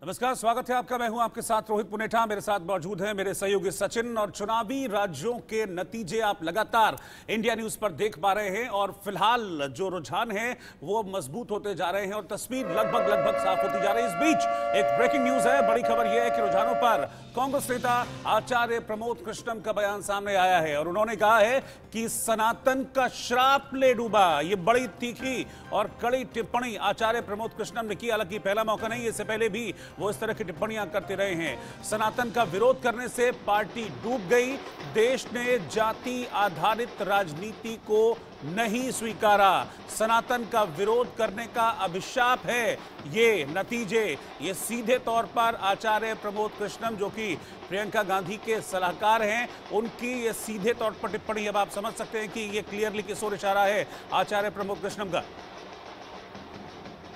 नमस्कार, स्वागत है आपका। मैं हूं आपके साथ रोहित पुनेठा। मेरे साथ मौजूद हैं मेरे सहयोगी सचिन। और चुनावी राज्यों के नतीजे आप लगातार इंडिया न्यूज पर देख पा रहे हैं और फिलहाल जो रुझान है वो मजबूत होते जा रहे हैं और तस्वीर लगभग साफ होती जा रही है। इस बीच एक ब्रेकिंग न्यूज है। बड़ी खबर यह है कि रुझानों पर कांग्रेस नेता आचार्य प्रमोद कृष्णम का बयान सामने आया है और उन्होंने कहा है कि सनातन का श्राप ले डूबा। ये बड़ी तीखी और कड़ी टिप्पणी आचार्य प्रमोद कृष्णम ने की। हालांकि पहला मौका नहीं, इससे पहले भी वो इस तरह की टिप्पणियां करते रहे हैं। सनातन का विरोध करने से पार्टी डूब गई। देश ने जाति आधारित राजनीति को नहीं स्वीकारा। सनातन का विरोध करने का अभिशाप है ये नतीजे। ये सीधे तौर पर आचार्य प्रमोद कृष्णम, जो कि प्रियंका गांधी के सलाहकार हैं, उनकी ये सीधे तौर पर टिप्पणी। अब आप समझ सकते हैं कि ये क्लियरली किस ओर इशारा है आचार्य प्रमोद कृष्णम का।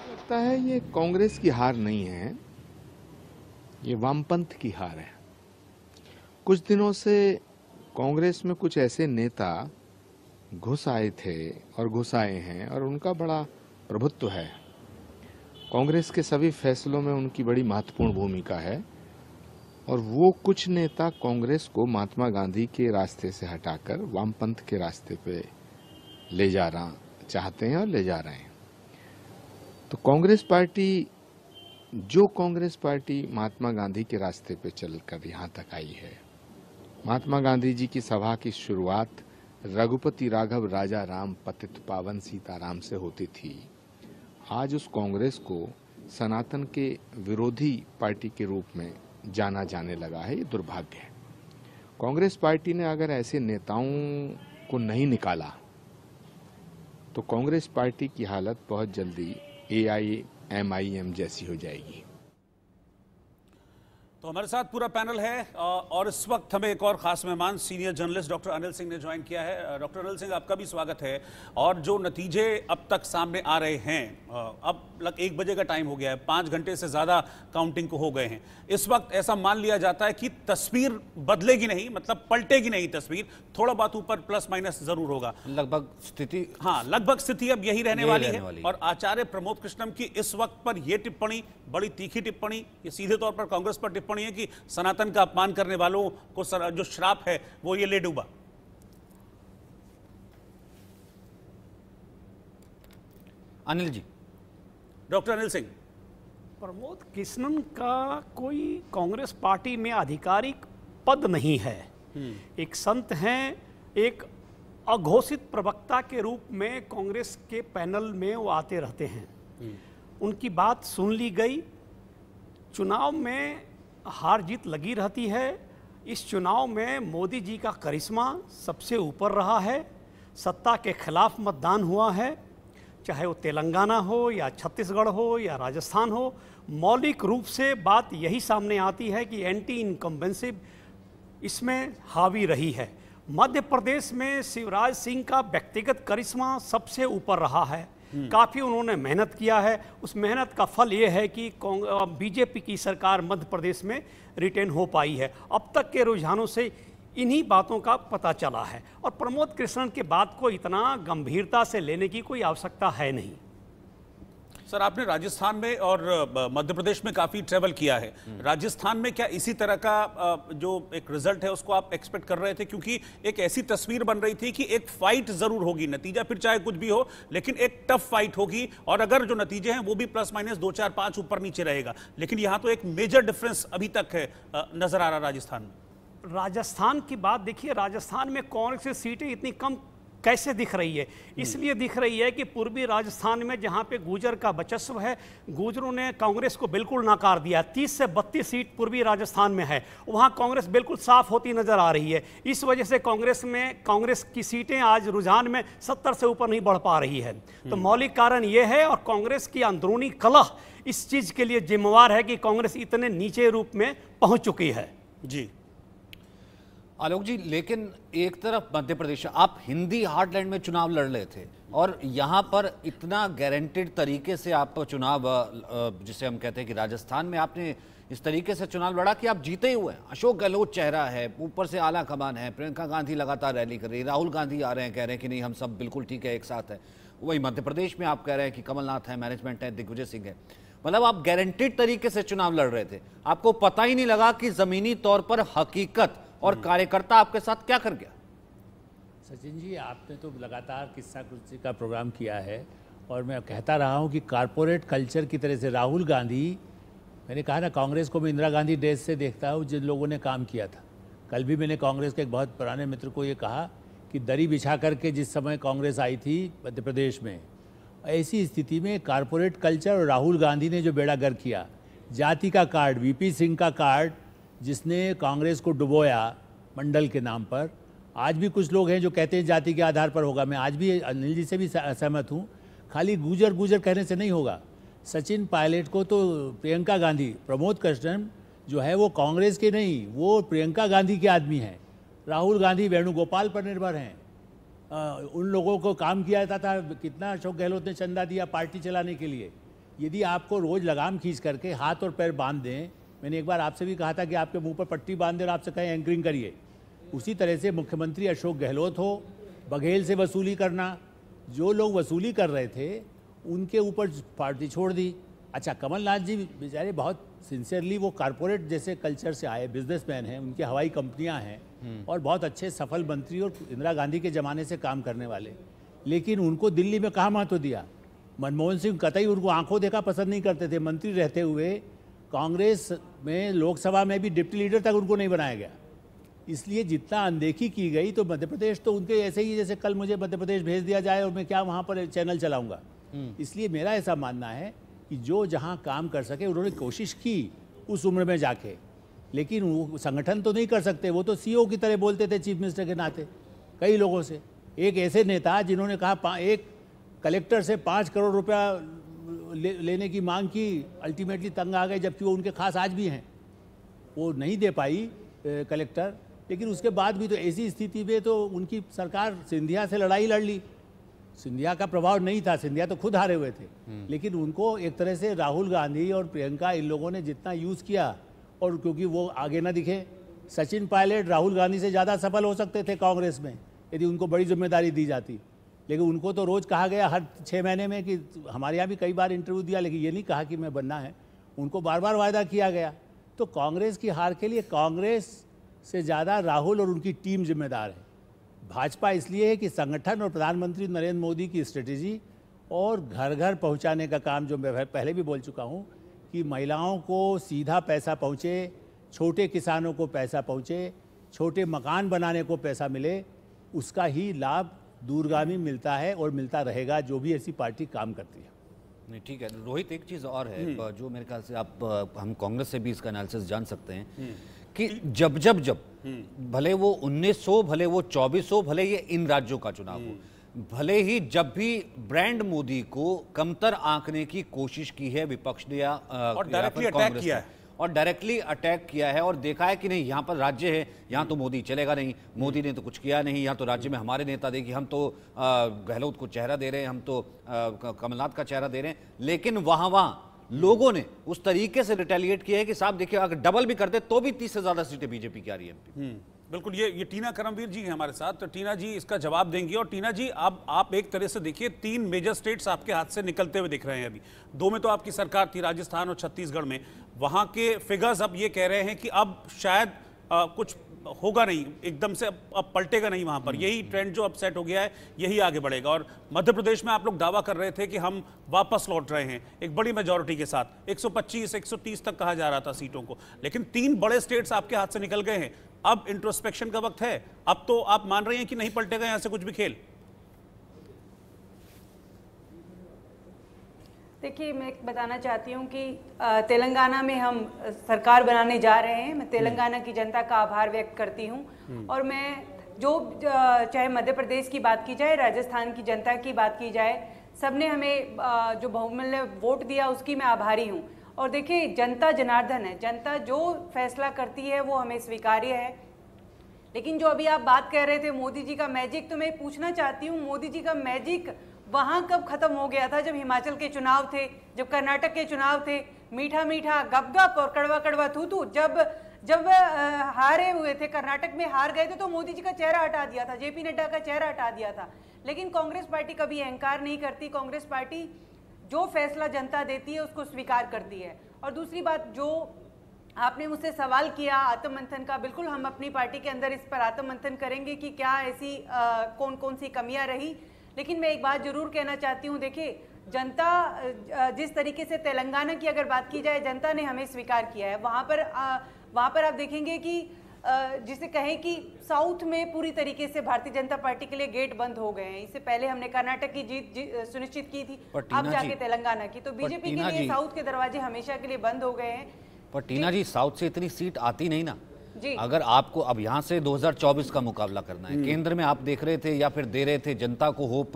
लगता है ये कांग्रेस की हार नहीं है, ये वामपंथ की हार है। कुछ दिनों से कांग्रेस में कुछ ऐसे नेता घुस आए थे और घुस आए हैं और उनका बड़ा प्रभुत्व है। कांग्रेस के सभी फैसलों में उनकी बड़ी महत्वपूर्ण भूमिका है और वो कुछ नेता कांग्रेस को महात्मा गांधी के रास्ते से हटाकर वामपंथ के रास्ते पे ले जाना चाहते हैं और ले जा रहे हैं। तो कांग्रेस पार्टी महात्मा गांधी के रास्ते पे चलकर यहाँ तक आई है। महात्मा गांधी जी की सभा की शुरुआत रघुपति राघव राजा राम पतित पावन सीताराम से होती थी। आज उस कांग्रेस को सनातन के विरोधी पार्टी के रूप में जाना जाने लगा है। ये दुर्भाग्य है। कांग्रेस पार्टी ने अगर ऐसे नेताओं को नहीं निकाला तो कांग्रेस पार्टी की हालत बहुत जल्दी AIMIM जैसी हो जाएगी। तो हमारे साथ पूरा पैनल है और इस वक्त हमें एक और खास मेहमान senior journalist doctor Anil Singh ने ज्वाइन किया है। डॉक्टर अनिल सिंह, आपका भी स्वागत है। और जो नतीजे अब तक सामने आ रहे हैं, अब लग 1 बजे का टाइम हो गया है, 5 घंटे से ज्यादा काउंटिंग को हो गए हैं। इस वक्त ऐसा मान लिया जाता है कि तस्वीर बदलेगी नहीं, मतलब पलटेगी नहीं तस्वीर, थोड़ा बहुत ऊपर प्लस माइनस जरूर होगा। लगभग स्थिति अब यही रहने वाली है। और आचार्य प्रमोद कृष्णम की इस वक्त पर यह टिप्पणी, बड़ी तीखी टिप्पणी, ये सीधे तौर पर कांग्रेस पर टिप्पणी है कि सनातन का अपमान करने वालों को जो श्राप है वो ये ले डूबा। अनिल जी। डॉक्टर अनिल सिंह। प्रमोद कृष्णन का कोई कांग्रेस पार्टी में आधिकारिक पद नहीं है। एक संत हैं, एक अघोषित प्रवक्ता के रूप में कांग्रेस के पैनल में वो आते रहते हैं। उनकी बात सुन ली गई। चुनाव में हार जीत लगी रहती है। इस चुनाव में मोदी जी का करिश्मा सबसे ऊपर रहा है। सत्ता के खिलाफ मतदान हुआ है, चाहे वो तेलंगाना हो या छत्तीसगढ़ हो या राजस्थान हो। मौलिक रूप से बात यही सामने आती है कि एंटी इनकम्बेंसी इसमें हावी रही है। मध्य प्रदेश में शिवराज सिंह का व्यक्तिगत करिश्मा सबसे ऊपर रहा है। काफ़ी उन्होंने मेहनत किया है। उस मेहनत का फल ये है कि बीजेपी की सरकार मध्य प्रदेश में रिटेन हो पाई है। अब तक के रुझानों से इन्हीं बातों का पता चला है और प्रमोद कृष्णन के बात को इतना गंभीरता से लेने की कोई आवश्यकता है नहीं। सर, आपने राजस्थान में और मध्य प्रदेश में काफी ट्रेवल किया है। राजस्थान में क्या इसी तरह का जो एक रिजल्ट है उसको आप एक्सपेक्ट कर रहे थे? क्योंकि एक ऐसी तस्वीर बन रही थी कि एक फाइट जरूर होगी, नतीजा फिर चाहे कुछ भी हो, लेकिन एक टफ फाइट होगी। और अगर जो नतीजे हैं वो भी प्लस माइनस 2, 4, 5 ऊपर नीचे रहेगा, लेकिन यहां तो एक मेजर डिफरेंस अभी तक है नजर आ रहा राजस्थान में। राजस्थान की बात देखिए, राजस्थान में कांग्रेस की सीटें इतनी कम कैसे दिख रही है? इसलिए दिख रही है कि पूर्वी राजस्थान में जहां पे गुर्जर का वर्चस्व है, गुर्जरों ने कांग्रेस को बिल्कुल नकार दिया। 30 से 32 सीट पूर्वी राजस्थान में है, वहां कांग्रेस बिल्कुल साफ होती नजर आ रही है। इस वजह से कांग्रेस की सीटें आज रुझान में 70 से ऊपर नहीं बढ़ पा रही है। तो मौलिक कारण यह है और कांग्रेस की अंदरूनी कलह इस चीज के लिए जिम्मेवार है कि कांग्रेस इतने नीचे रूप में पहुंच चुकी है। जी आलोक जी, लेकिन एक तरफ मध्य प्रदेश, आप हिंदी हार्टलैंड में चुनाव लड़ रहे थे और यहाँ पर इतना गारंटेड तरीके से आप चुनाव, जिसे हम कहते हैं कि राजस्थान में आपने इस तरीके से चुनाव लड़ा कि आप जीते हुए हैं। अशोक गहलोत चेहरा है, ऊपर से आला कमान है, प्रियंका गांधी लगातार रैली कर रही है, राहुल गांधी आ रहे हैं, कह रहे हैं कि नहीं हम सब बिल्कुल ठीक है, एक साथ है। वही मध्य प्रदेश में आप कह रहे हैं कि कमलनाथ है, मैनेजमेंट है, दिग्विजय सिंह है। मतलब आप गारंटेड तरीके से चुनाव लड़ रहे थे, आपको पता ही नहीं लगा कि जमीनी तौर पर हकीकत और कार्यकर्ता आपके साथ क्या कर गया। सचिन जी, आपने तो लगातार किस्सा कुर्सी का प्रोग्राम किया है और मैं कहता रहा हूं कि कारपोरेट कल्चर की तरह से राहुल गांधी, मैंने कहा ना कांग्रेस को मैं इंदिरा गांधी डेज से देखता हूं जिन लोगों ने काम किया था। कल भी मैंने कांग्रेस के एक बहुत पुराने मित्र को ये कहा कि दरी बिछा करके जिस समय कांग्रेस आई थी मध्य प्रदेश में, ऐसी स्थिति में कारपोरेट कल्चर और राहुल गांधी ने जो बेड़ा गर्क किया, जाति का कार्ड, वीपी सिंह का कार्ड जिसने कांग्रेस को डुबोया मंडल के नाम पर। आज भी कुछ लोग हैं जो कहते हैं जाति के आधार पर होगा, मैं आज भी अनिल जी से भी सहमत हूँ, खाली गुजर गुजर कहने से नहीं होगा। सचिन पायलट को तो प्रियंका गांधी, प्रमोद कृष्णन जो है वो कांग्रेस के नहीं, वो प्रियंका गांधी के आदमी हैं। राहुल गांधी वेणुगोपाल पर निर्भर हैं। उन लोगों को काम किया जाता था, कितना अशोक गहलोत ने चंदा दिया पार्टी चलाने के लिए। यदि आपको रोज़ लगाम खींच करके हाथ और पैर बांध दें, मैंने एक बार आपसे भी कहा था कि आपके मुंह पर पट्टी बांध दें और आपसे कहें एंकरिंग करिए, उसी तरह से मुख्यमंत्री अशोक गहलोत हो, बघेल से वसूली करना, जो लोग वसूली कर रहे थे उनके ऊपर पार्टी छोड़ दी। अच्छा, कमलनाथ जी बेचारे बहुत सिंसियरली वो कारपोरेट जैसे कल्चर से आए, बिजनेसमैन हैं, उनकी हवाई कंपनियां हैं और बहुत अच्छे सफल मंत्री और इंदिरा गांधी के ज़माने से काम करने वाले, लेकिन उनको दिल्ली में कहाँ महत्व दिया। मनमोहन सिंह कतई उनको आंखों देखा पसंद नहीं करते थे, मंत्री रहते हुए कांग्रेस में लोकसभा में भी डिप्टी लीडर तक उनको नहीं बनाया गया। इसलिए जितना अनदेखी की गई, तो मध्य प्रदेश तो उनके ऐसे ही जैसे कल मुझे मध्य प्रदेश भेज दिया जाए और मैं क्या वहाँ पर चैनल चलाऊँगा। इसलिए मेरा ऐसा मानना है कि जो जहाँ काम कर सके उन्होंने कोशिश की उस उम्र में जाके, लेकिन वो संगठन तो नहीं कर सकते। वो तो सीईओ की तरह बोलते थे चीफ मिनिस्टर के नाते कई लोगों से। एक ऐसे नेता जिन्होंने कहा एक कलेक्टर से 5 करोड़ रुपया लेने की मांग की, अल्टीमेटली तंग आ गए, जबकि वो उनके खास आज भी हैं, वो नहीं दे पाई कलेक्टर। लेकिन उसके बाद भी तो ऐसी स्थिति में तो उनकी सरकार सिंधिया से लड़ाई लड़ ली। सिंधिया का प्रभाव नहीं था, सिंधिया तो खुद हारे हुए थे, लेकिन उनको एक तरह से राहुल गांधी और प्रियंका इन लोगों ने जितना यूज़ किया, और क्योंकि वो आगे ना दिखे, सचिन पायलट राहुल गांधी से ज़्यादा सफल हो सकते थे कांग्रेस में यदि उनको बड़ी जिम्मेदारी दी जाती। लेकिन उनको तो रोज़ कहा गया हर 6 महीने में कि हमारे यहाँ भी कई बार इंटरव्यू दिया, लेकिन ये नहीं कहा कि मैं बनना है, उनको बार बार वायदा किया गया। तो कांग्रेस की हार के लिए कांग्रेस से ज़्यादा राहुल और उनकी टीम जिम्मेदार है। भाजपा इसलिए है कि संगठन और प्रधानमंत्री नरेंद्र मोदी की स्ट्रेटेजी और घर घर पहुंचाने का काम, जो मैं पहले भी बोल चुका हूं कि महिलाओं को सीधा पैसा पहुंचे, छोटे किसानों को पैसा पहुंचे, छोटे मकान बनाने को पैसा मिले, उसका ही लाभ दूरगामी मिलता है और मिलता रहेगा जो भी ऐसी पार्टी काम करती है। नहीं, ठीक है रोहित, एक चीज़ और है जो मेरे ख्याल से हम कांग्रेस से भी इसका एनालिसिस जान सकते हैं कि जब भले वो 19 हो, भले वो 24 हो, भले ये इन राज्यों का चुनाव हो, भले ही जब भी ब्रांड मोदी को कमतर आंकने की कोशिश की है विपक्ष ने और डायरेक्टली अटैक किया है, और डायरेक्टली अटैक किया है और देखा है कि नहीं यहाँ पर राज्य है, यहाँ तो मोदी चलेगा नहीं, मोदी ने तो कुछ किया नहीं, यहाँ तो राज्य में हमारे नेता देखिए हम तो गहलोत को चेहरा दे रहे हैं, हम तो कमलनाथ का चेहरा दे रहे हैं, लेकिन वहाँ लोगों ने उस तरीके से रिटेलिएट किया है कि साहब देखिए अगर डबल भी करते तो भी 30 से ज्यादा सीटें बीजेपी की आ रही है। बिल्कुल, ये टीना करमवीर जी हैं हमारे साथ, तो टीना जी इसका जवाब देंगी। और टीना जी आप एक तरह से देखिए 3 मेजर स्टेट्स आपके हाथ से निकलते हुए दिख रहे हैं। अभी 2 में तो आपकी सरकार थी, राजस्थान और छत्तीसगढ़ में। वहां के फिगर्स अब ये कह रहे हैं कि अब शायद कुछ होगा नहीं, एकदम से अब पलटेगा नहीं वहां पर, यही ट्रेंड जो अब सेट हो गया है यही आगे बढ़ेगा। और मध्य प्रदेश में आप लोग दावा कर रहे थे कि हम वापस लौट रहे हैं एक बड़ी मेजॉरिटी के साथ, 125 130 तक कहा जा रहा था सीटों को, लेकिन 3 बड़े स्टेट्स आपके हाथ से निकल गए हैं। अब इंट्रोस्पेक्शन का वक्त है, अब तो आप मान रहे हैं कि नहीं पलटेगा यहां से कुछ भी खेल। देखिए, मैं बताना चाहती हूँ कि तेलंगाना में हम सरकार बनाने जा रहे हैं। मैं तेलंगाना की जनता का आभार व्यक्त करती हूँ, और मैं चाहे मध्य प्रदेश की बात की जाए, राजस्थान की जनता की बात की जाए, सबने हमें जो बहुमूल्य वोट दिया उसकी मैं आभारी हूँ। और देखिए, जनता जनार्दन है, जनता जो फैसला करती है वो हमें स्वीकार्य है। लेकिन जो अभी आप बात कर रहे थे मोदी जी का मैजिक, तो मैं पूछना चाहती हूँ मोदी जी का मैजिक वहां कब खत्म हो गया था? जब हिमाचल के चुनाव थे, जब कर्नाटक के चुनाव थे, मीठा मीठा गप गप और कड़वा कड़वा थू थू, जब हारे हुए थे, कर्नाटक में हार गए थे, तो मोदी जी का चेहरा हटा दिया था, जेपी नड्डा का चेहरा हटा दिया था। लेकिन कांग्रेस पार्टी कभी अहंकार नहीं करती। कांग्रेस पार्टी जो फैसला जनता देती है उसको स्वीकार करती है। और दूसरी बात, जो आपने मुझसे सवाल किया आत्म मंथन का, बिल्कुल हम अपनी पार्टी के अंदर इस पर आत्म मंथन करेंगे कि क्या ऐसी कौन कौन सी कमियां रही। लेकिन मैं एक बात जरूर कहना चाहती हूँ, देखिए जनता, जिस तरीके से तेलंगाना की अगर बात की जाए, जनता ने हमें स्वीकार किया है। वहाँ पर आप देखेंगे कि जिसे कहें कि साउथ में पूरी तरीके से भारतीय जनता पार्टी के लिए गेट बंद हो गए हैं। इससे पहले हमने कर्नाटक की जीत सुनिश्चित की थी, अब जाके तेलंगाना की। तो बीजेपी के लिए साउथ के दरवाजे हमेशा के लिए बंद हो गए हैं। पर टीना जी, साउथ से इतनी सीट आती नहीं ना जी। अगर आपको अब यहाँ से 2024 का मुकाबला करना है, केंद्र में आप देख रहे थे या फिर दे रहे थे जनता को होप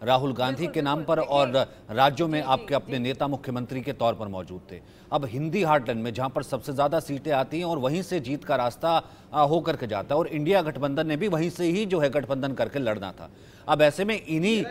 राहुल गांधी के नाम पर, और राज्यों में आपके अपने नेता मुख्यमंत्री के तौर पर मौजूद थे। अब हिंदी हार्टलैंड में जहां पर सबसे ज्यादा सीटें आती हैं और वहीं से जीत का रास्ता होकर के जाता है, और इंडिया गठबंधन ने भी वहीं से ही जो है गठबंधन करके लड़ना था। अब ऐसे में इन्हीं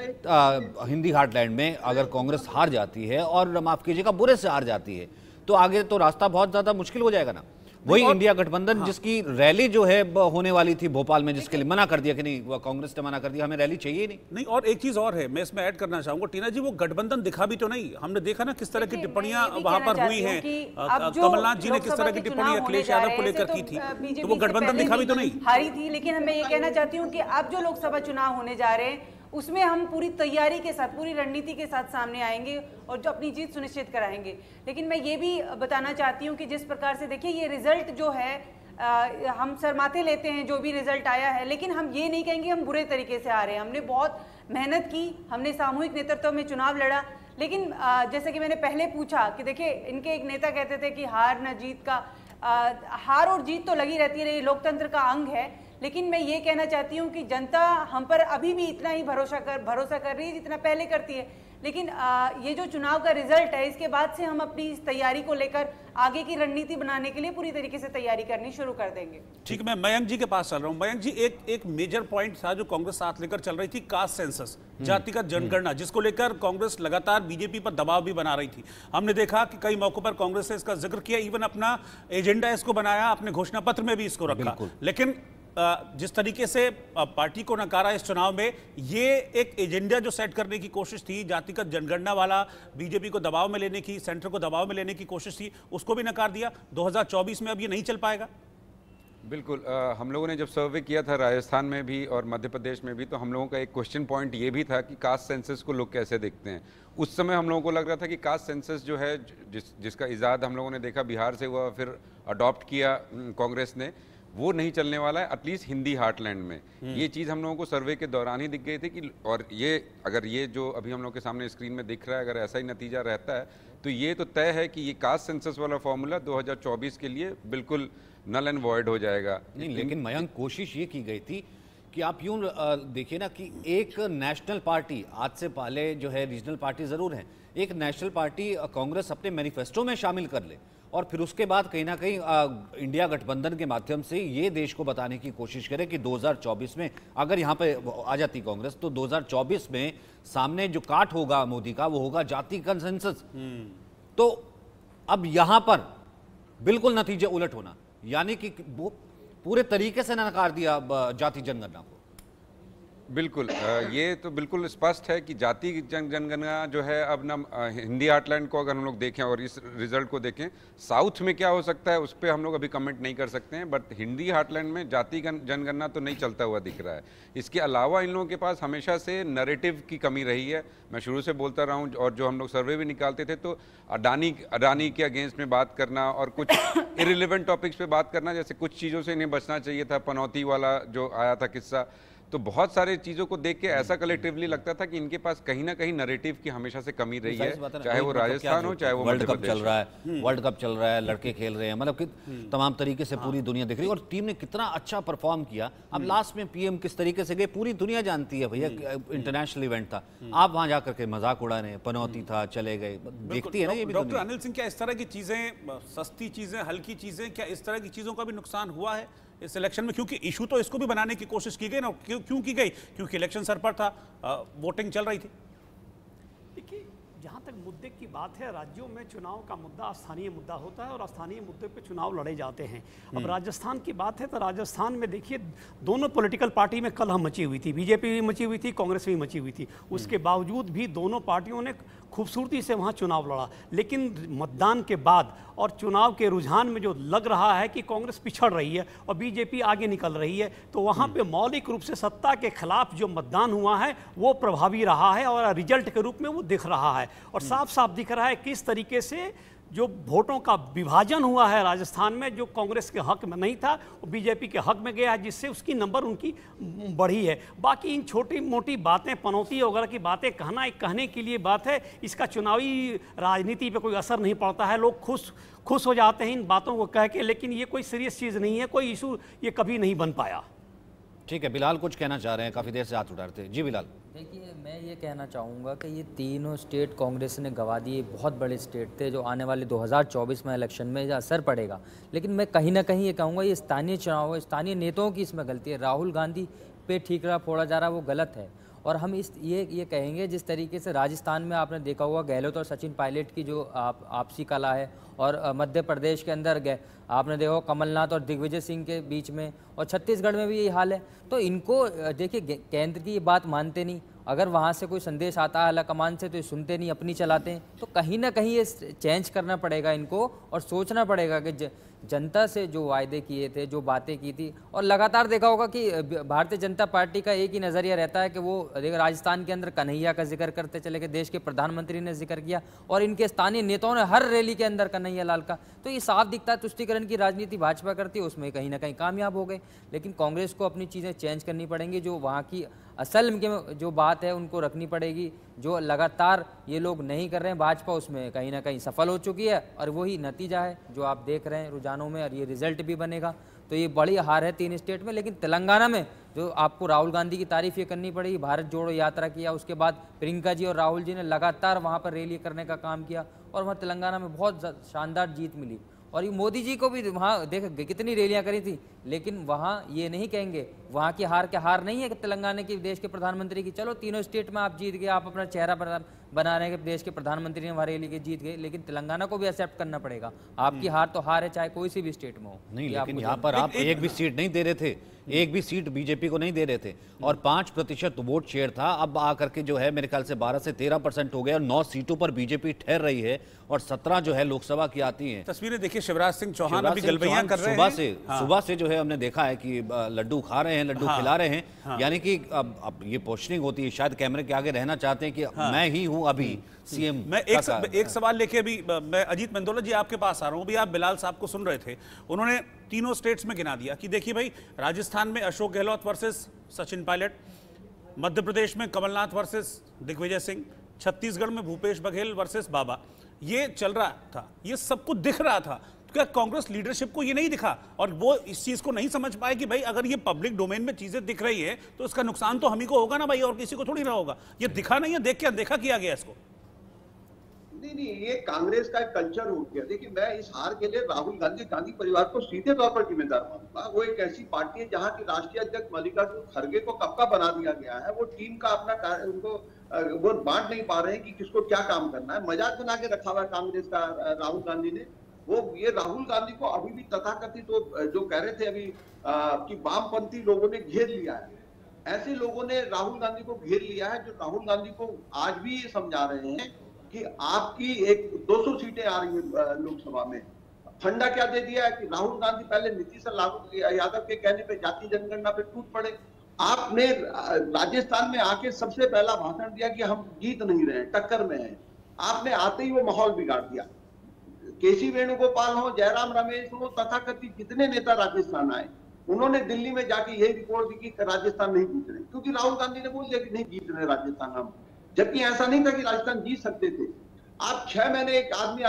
हिंदी हार्टलैंड में अगर कांग्रेस हार जाती है, और माफ कीजिएगा बुरे से हार जाती है, तो आगे तो रास्ता बहुत ज्यादा मुश्किल हो जाएगा ना। वही इंडिया गठबंधन जिसकी रैली जो है होने वाली थी भोपाल में, जिसके लिए मना कर दिया कि नहीं, कांग्रेस ने मना कर दिया, हमें रैली चाहिए ही नहीं। और एक चीज और है, मैं इसमें ऐड करना चाहूंगा टीना जी, वो गठबंधन दिखा भी तो नहीं। हमने देखा ना किस तरह की टिप्पणियां वहां पर हुई हैं। कमलनाथ जी ने किस तरह की टिप्पणी अखिलेश यादव को लेकर की थी, तो वो गठबंधन दिखा भी तो नहीं। हारी थी, लेकिन मैं ये कहना चाहती हूँ कि अब जो लोकसभा चुनाव होने जा रहे हैं उसमें हम पूरी तैयारी के साथ, पूरी रणनीति के साथ सामने आएंगे और जो अपनी जीत सुनिश्चित कराएंगे। लेकिन मैं ये भी बताना चाहती हूँ कि जिस प्रकार से देखिए ये रिजल्ट जो है, हम सरमाते लेते हैं जो भी रिजल्ट आया है, लेकिन हम ये नहीं कहेंगे हम बुरे तरीके से आ रहे हैं। हमने बहुत मेहनत की, हमने सामूहिक नेतृत्व में चुनाव लड़ा। लेकिन जैसे कि मैंने पहले पूछा कि देखिए इनके एक नेता कहते थे कि हार न जीत का, हार और जीत तो लगी रहती है, लोकतंत्र का अंग है। लेकिन मैं ये कहना चाहती हूँ कि जनता हम पर अभी भी इतना ही भरोसा कर रही है जितना पहले करती है। लेकिन ये जो चुनाव का रिजल्ट है, इसके बाद से हम अपनी इस तैयारी को लेकर आगे की रणनीति बनाने के लिए पूरी तरीके से तैयारी करनी शुरू कर देंगे। ठीक, मैं मयंक जी के पास चल रहा हूं। मयंक जी, एक मेजर पॉइंट था जो कांग्रेस साथ लेकर चल रही थी, कास्ट सेंसस, जातिगत जनगणना, जिसको लेकर कांग्रेस लगातार बीजेपी पर दबाव भी बना रही थी। हमने देखा कि कई मौकों पर कांग्रेस ने इसका जिक्र किया, इवन अपना एजेंडा इसको बनाया, अपने घोषणा पत्र में भी इसको रखा। लेकिन जिस तरीके से पार्टी को नकारा इस चुनाव में, ये एक एजेंडा जो सेट करने की कोशिश थी, जातिगत जनगणना वाला, बीजेपी को दबाव में लेने की, सेंटर को दबाव में लेने की कोशिश थी, उसको भी नकार दिया। 2024 में अब ये नहीं चल पाएगा। बिल्कुल, हम लोगों ने जब सर्वे किया था राजस्थान में भी और मध्य प्रदेश में भी, तो हम लोगों का एक क्वेश्चन पॉइंट ये भी था कि कास्ट सेंसस को लोग कैसे देखते हैं। उस समय हम लोगों को लग रहा था कि कास्ट सेंसस जो है, जिसका इजाद हम लोगों ने देखा बिहार से हुआ, फिर अडॉप्ट किया कांग्रेस ने, वो नहीं चलने वाला है, एटलीस्ट हिंदी हार्टलैंड में। ये चीज़ हम लोगों को सर्वे के दौरान ही दिख गई थी कि, और ये अगर ये जो अभी हम लोग के सामने स्क्रीन में दिख रहा है, अगर ऐसा ही नतीजा रहता है तो ये तो तय है कि ये कास्ट सेंसस वाला फॉर्मूला 2024 के लिए बिल्कुल नल एंड वॉइड हो जाएगा। नहीं, लेकिन मयंक, कोशिश ये की गई थी कि आप यूं देखिए ना कि एक नेशनल पार्टी, आज से पहले जो है रीजनल पार्टी जरूर है, एक नेशनल पार्टी कांग्रेस अपने मैनिफेस्टो में शामिल कर ले, और फिर उसके बाद कहीं ना कहीं इंडिया गठबंधन के माध्यम से ये देश को बताने की कोशिश करे कि 2024 में अगर यहाँ पे आ जाती कांग्रेस, तो 2024 में सामने जो काट होगा मोदी का, वो होगा जाति कंसेंसस। तो अब यहाँ पर बिल्कुल नतीजे उलट होना, यानी कि वो पूरे तरीके से नकार दिया जाति जनगणना को। बिल्कुल, ये तो बिल्कुल स्पष्ट है कि जाति जनगणना जो है, अब ना हिंदी हार्टलैंड को अगर हम लोग देखें और इस रिजल्ट को देखें, साउथ में क्या हो सकता है उस पर हम लोग अभी कमेंट नहीं कर सकते हैं, बट हिंदी हार्टलैंड में जाति जनगणना तो नहीं चलता हुआ दिख रहा है। इसके अलावा इन लोगों के पास हमेशा से नैरेटिव की कमी रही है। मैं शुरू से बोलता रहा हूँ, और जो हम लोग सर्वे भी निकालते थे, तो अडानी के अगेंस्ट में बात करना और कुछ इरिलेवेंट टॉपिक्स पे बात करना, जैसे कुछ चीज़ों से इन्हें बचना चाहिए था, पनौती वाला जो आया था किस्सा, तो बहुत सारे चीजों को देख के ऐसा कलेक्टिवली लगता था कि इनके पास कहीं ना कहीं नैरेटिव की हमेशा से कमी रही है, चाहे वो राजस्थान हो, चाहे वो वर्ल्ड कप चल रहा है, वर्ल्ड कप चल रहा है, लड़के खेल रहे हैं, मतलब कि तमाम तरीके से पूरी दुनिया देख रही है, और टीम ने कितना अच्छा परफॉर्म किया। अब लास्ट में पीएम किस तरीके से गए, पूरी दुनिया जानती है भैया, इंटरनेशनल इवेंट था, आप वहां जाकर के मजाक उड़ा रहे हैं, पनौती था, चले गए, देखती है ना ये भी। डॉक्टर अनिल सिंह, क्या इस तरह की चीजें, सस्ती चीजें, हल्की चीजें, क्या इस तरह की चीजों का भी नुकसान हुआ है इस इलेक्शन में? क्योंकि इशू तो इसको भी बनाने की कोशिश की गई ना, क्यों की गई? क्योंकि इलेक्शन सर पर था, वोटिंग चल रही थी। देखिए, जहाँ तक मुद्दे की बात है, राज्यों में चुनाव का मुद्दा स्थानीय मुद्दा होता है और स्थानीय मुद्दे पे चुनाव लड़े जाते हैं। अब राजस्थान की बात है तो राजस्थान में देखिए, दोनों पॉलिटिकल पार्टी में कलह मची हुई थी, बीजेपी भी मची हुई थी, कांग्रेस भी मची हुई थी। उसके बावजूद भी दोनों पार्टियों ने खूबसूरती से वहाँ चुनाव लड़ा, लेकिन मतदान के बाद और चुनाव के रुझान में जो लग रहा है कि कांग्रेस पिछड़ रही है और बीजेपी आगे निकल रही है, तो वहाँ पे मौलिक रूप से सत्ता के खिलाफ जो मतदान हुआ है वो प्रभावी रहा है और रिजल्ट के रूप में वो दिख रहा है। और साफ साफ दिख रहा है किस तरीके से जो वोटों का विभाजन हुआ है राजस्थान में, जो कांग्रेस के हक में नहीं था वो बीजेपी के हक में गया है, जिससे उसकी नंबर उनकी बढ़ी है। बाकी इन छोटी मोटी बातें, पनौती वगैरह की बातें कहना एक कहने के लिए बात है, इसका चुनावी राजनीति पे कोई असर नहीं पड़ता है। लोग खुश हो जाते हैं इन बातों को कह के, लेकिन ये कोई सीरियस चीज़ नहीं है, कोई इशू ये कभी नहीं बन पाया। ठीक है, बिलाल कुछ कहना चाह रहे हैं, काफ़ी देर से हाथ उठाते हैं। जी बिलाल। देखिए, मैं ये कहना चाहूँगा कि ये तीनों स्टेट कांग्रेस ने गंवा दिए, बहुत बड़े स्टेट थे जो आने वाले 2024 में इलेक्शन में असर पड़ेगा। लेकिन मैं कहीं ना कहीं ये कहूँगा ये स्थानीय चुनाव है, स्थानीय नेताओं की इसमें गलती है। राहुल गांधी पे ठीकरा फोड़ा जा रहा है, वो गलत है। और हम ये कहेंगे जिस तरीके से राजस्थान में आपने देखा होगा गहलोत और सचिन पायलट की जो आपसी कला है, और मध्य प्रदेश के अंदर आपने देखा हो कमलनाथ और दिग्विजय सिंह के बीच में, और छत्तीसगढ़ में भी यही हाल है। तो इनको देखिए, केंद्र की ये बात मानते नहीं, अगर वहाँ से कोई संदेश आता है आलाकमान से तो ये सुनते नहीं, अपनी चलाते हैं। तो कहीं ना कहीं ये चेंज करना पड़ेगा इनको, और सोचना पड़ेगा कि जनता से जो वायदे किए थे, जो बातें की थी, और लगातार देखा होगा कि भारतीय जनता पार्टी का एक ही नज़रिया रहता है कि वो राजस्थान के अंदर कन्हैया का जिक्र करते चले गए, देश के प्रधानमंत्री ने जिक्र किया, और इनके स्थानीय नेताओं ने हर रैली के अंदर कन्हैया लाल का। तो ये साफ दिखता है तुष्टीकरण की राजनीति भाजपा करती है, उसमें कहीं ना कहीं कामयाब हो गए। लेकिन कांग्रेस को अपनी चीज़ें चेंज करनी पड़ेंगी, जो वहाँ की असल में जो बात है उनको रखनी पड़ेगी, जो लगातार ये लोग नहीं कर रहे हैं। भाजपा उसमें कहीं ना कहीं सफल हो चुकी है, और वही नतीजा है जो आप देख रहे हैं रुझानों में, और ये रिजल्ट भी बनेगा। तो ये बड़ी हार है 3 स्टेट में। लेकिन तेलंगाना में जो आपको राहुल गांधी की तारीफ ये करनी पड़ेगी, भारत जोड़ो यात्रा किया, उसके बाद प्रियंका जी और राहुल जी ने लगातार वहाँ पर रैली करने का काम किया, और वहाँ तेलंगाना में बहुत शानदार जीत मिली। और ये मोदी जी को भी वहाँ देख कितनी रैलियाँ करी थी, लेकिन वहाँ ये नहीं कहेंगे, वहाँ की हार क्या हार नहीं है कि तेलंगाना की देश के प्रधानमंत्री की, चलो तीनों स्टेट में आप जीत गए, आप अपना चेहरा बना रहे हैं कि देश के प्रधानमंत्री ने वहाँ रैली के जीत गए, लेकिन तेलंगाना को भी एक्सेप्ट करना पड़ेगा। आपकी हार तो हार है, चाहे कोई सी भी स्टेट में हो। नहीं, लेकिन यहाँ पर आप एक भी सीट नहीं दे रहे थे, एक भी सीट बीजेपी को नहीं दे रहे थे, और 5% वोट शेयर था। अब आकर के जो है मेरे ख्याल से 12 से 13% हो गया, और 9 सीटों पर बीजेपी ठहर रही है, और 17 जो है लोकसभा की आती हैं। तस्वीरें देखिए, शिवराज सिंह चौहान अभी गलबैयां कर रहे हैं। सुबह से जो है हमने देखा है कि लड्डू खा रहे हैं, लड्डू खिला रहे हैं। यानी कि अब ये पोस्टरिंग होती है, शायद कैमरे के आगे रहना चाहते हैं कि मैं ही हूं अभी सीएम। मैं एक सवाल लेके भी मैं अजीत मेंदोला जी आपके पास आ रहा हूं। अभी आप बिलाल साहब को सुन रहे थे, उन्होंने तीनों स्टेट्स में गिना दिया कि देखिए भाई, राजस्थान में अशोक गहलोत वर्सेस सचिन पायलट, मध्य प्रदेश में कमलनाथ वर्सेस दिग्विजय सिंह, छत्तीसगढ़ में भूपेश बघेल वर्सेस बाबा, ये चल रहा था, ये सब कुछ दिख रहा था। तो क्या कांग्रेस लीडरशिप को ये नहीं दिखा, और वो इस चीज को नहीं समझ पाए कि भाई अगर ये पब्लिक डोमेन में चीजें दिख रही है तो इसका नुकसान तो हम ही को होगा ना भाई, और किसी को थोड़ी ना होगा। ये दिखा नहीं है, देख के अनदेखा किया गया इसको। नहीं, ये कांग्रेस का एक कल्चर हो गया। देखिए, मैं इस हार के लिए राहुल गांधी परिवार को सीधे तौर पर जिम्मेदार मानूंगा। वो एक ऐसी पार्टी है जहां की राष्ट्रीय अध्यक्ष मल्लिकार्जुन खड़गे को कब का बना दिया गया है, वो टीम का अपना उनको वो बांट नहीं पा रहे हैं कि किसको क्या काम करना है। मजाक बना के रखा हुआ है कांग्रेस का राहुल गांधी ने। वो ये राहुल गांधी को अभी भी तथाकथित तो जो कह रहे थे अभी कि वामपंथी लोगों ने घेर लिया है, ऐसे लोगों ने राहुल गांधी को घेर लिया है जो राहुल गांधी को आज भी समझा रहे हैं कि आपकी एक 200 सीटें आ रही है लोकसभा में। फंडा क्या दे दिया है कि राहुल गांधी पहले नीतीश यादव के कहने पे जाति जनगणना पे टूट पड़े। आपने राजस्थान में आके सबसे पहला भाषण दिया कि हम जीत नहीं रहे, टक्कर में हैं। आपने आते ही वो माहौल बिगाड़ दिया। केसी वेणुगोपाल हो, जयराम रमेश हो, तथाकथित कितने नेता राजस्थान आए, उन्होंने दिल्ली में जाके यही रिपोर्ट दी कि राजस्थान नहीं जीत रहे, क्योंकि राहुल गांधी ने बोल दिया कि नहीं जीत रहे राजस्थान हम, जबकि ऐसा नहीं था कि राजस्थान जीत सकते थे। आप 6 महीने एक आदमी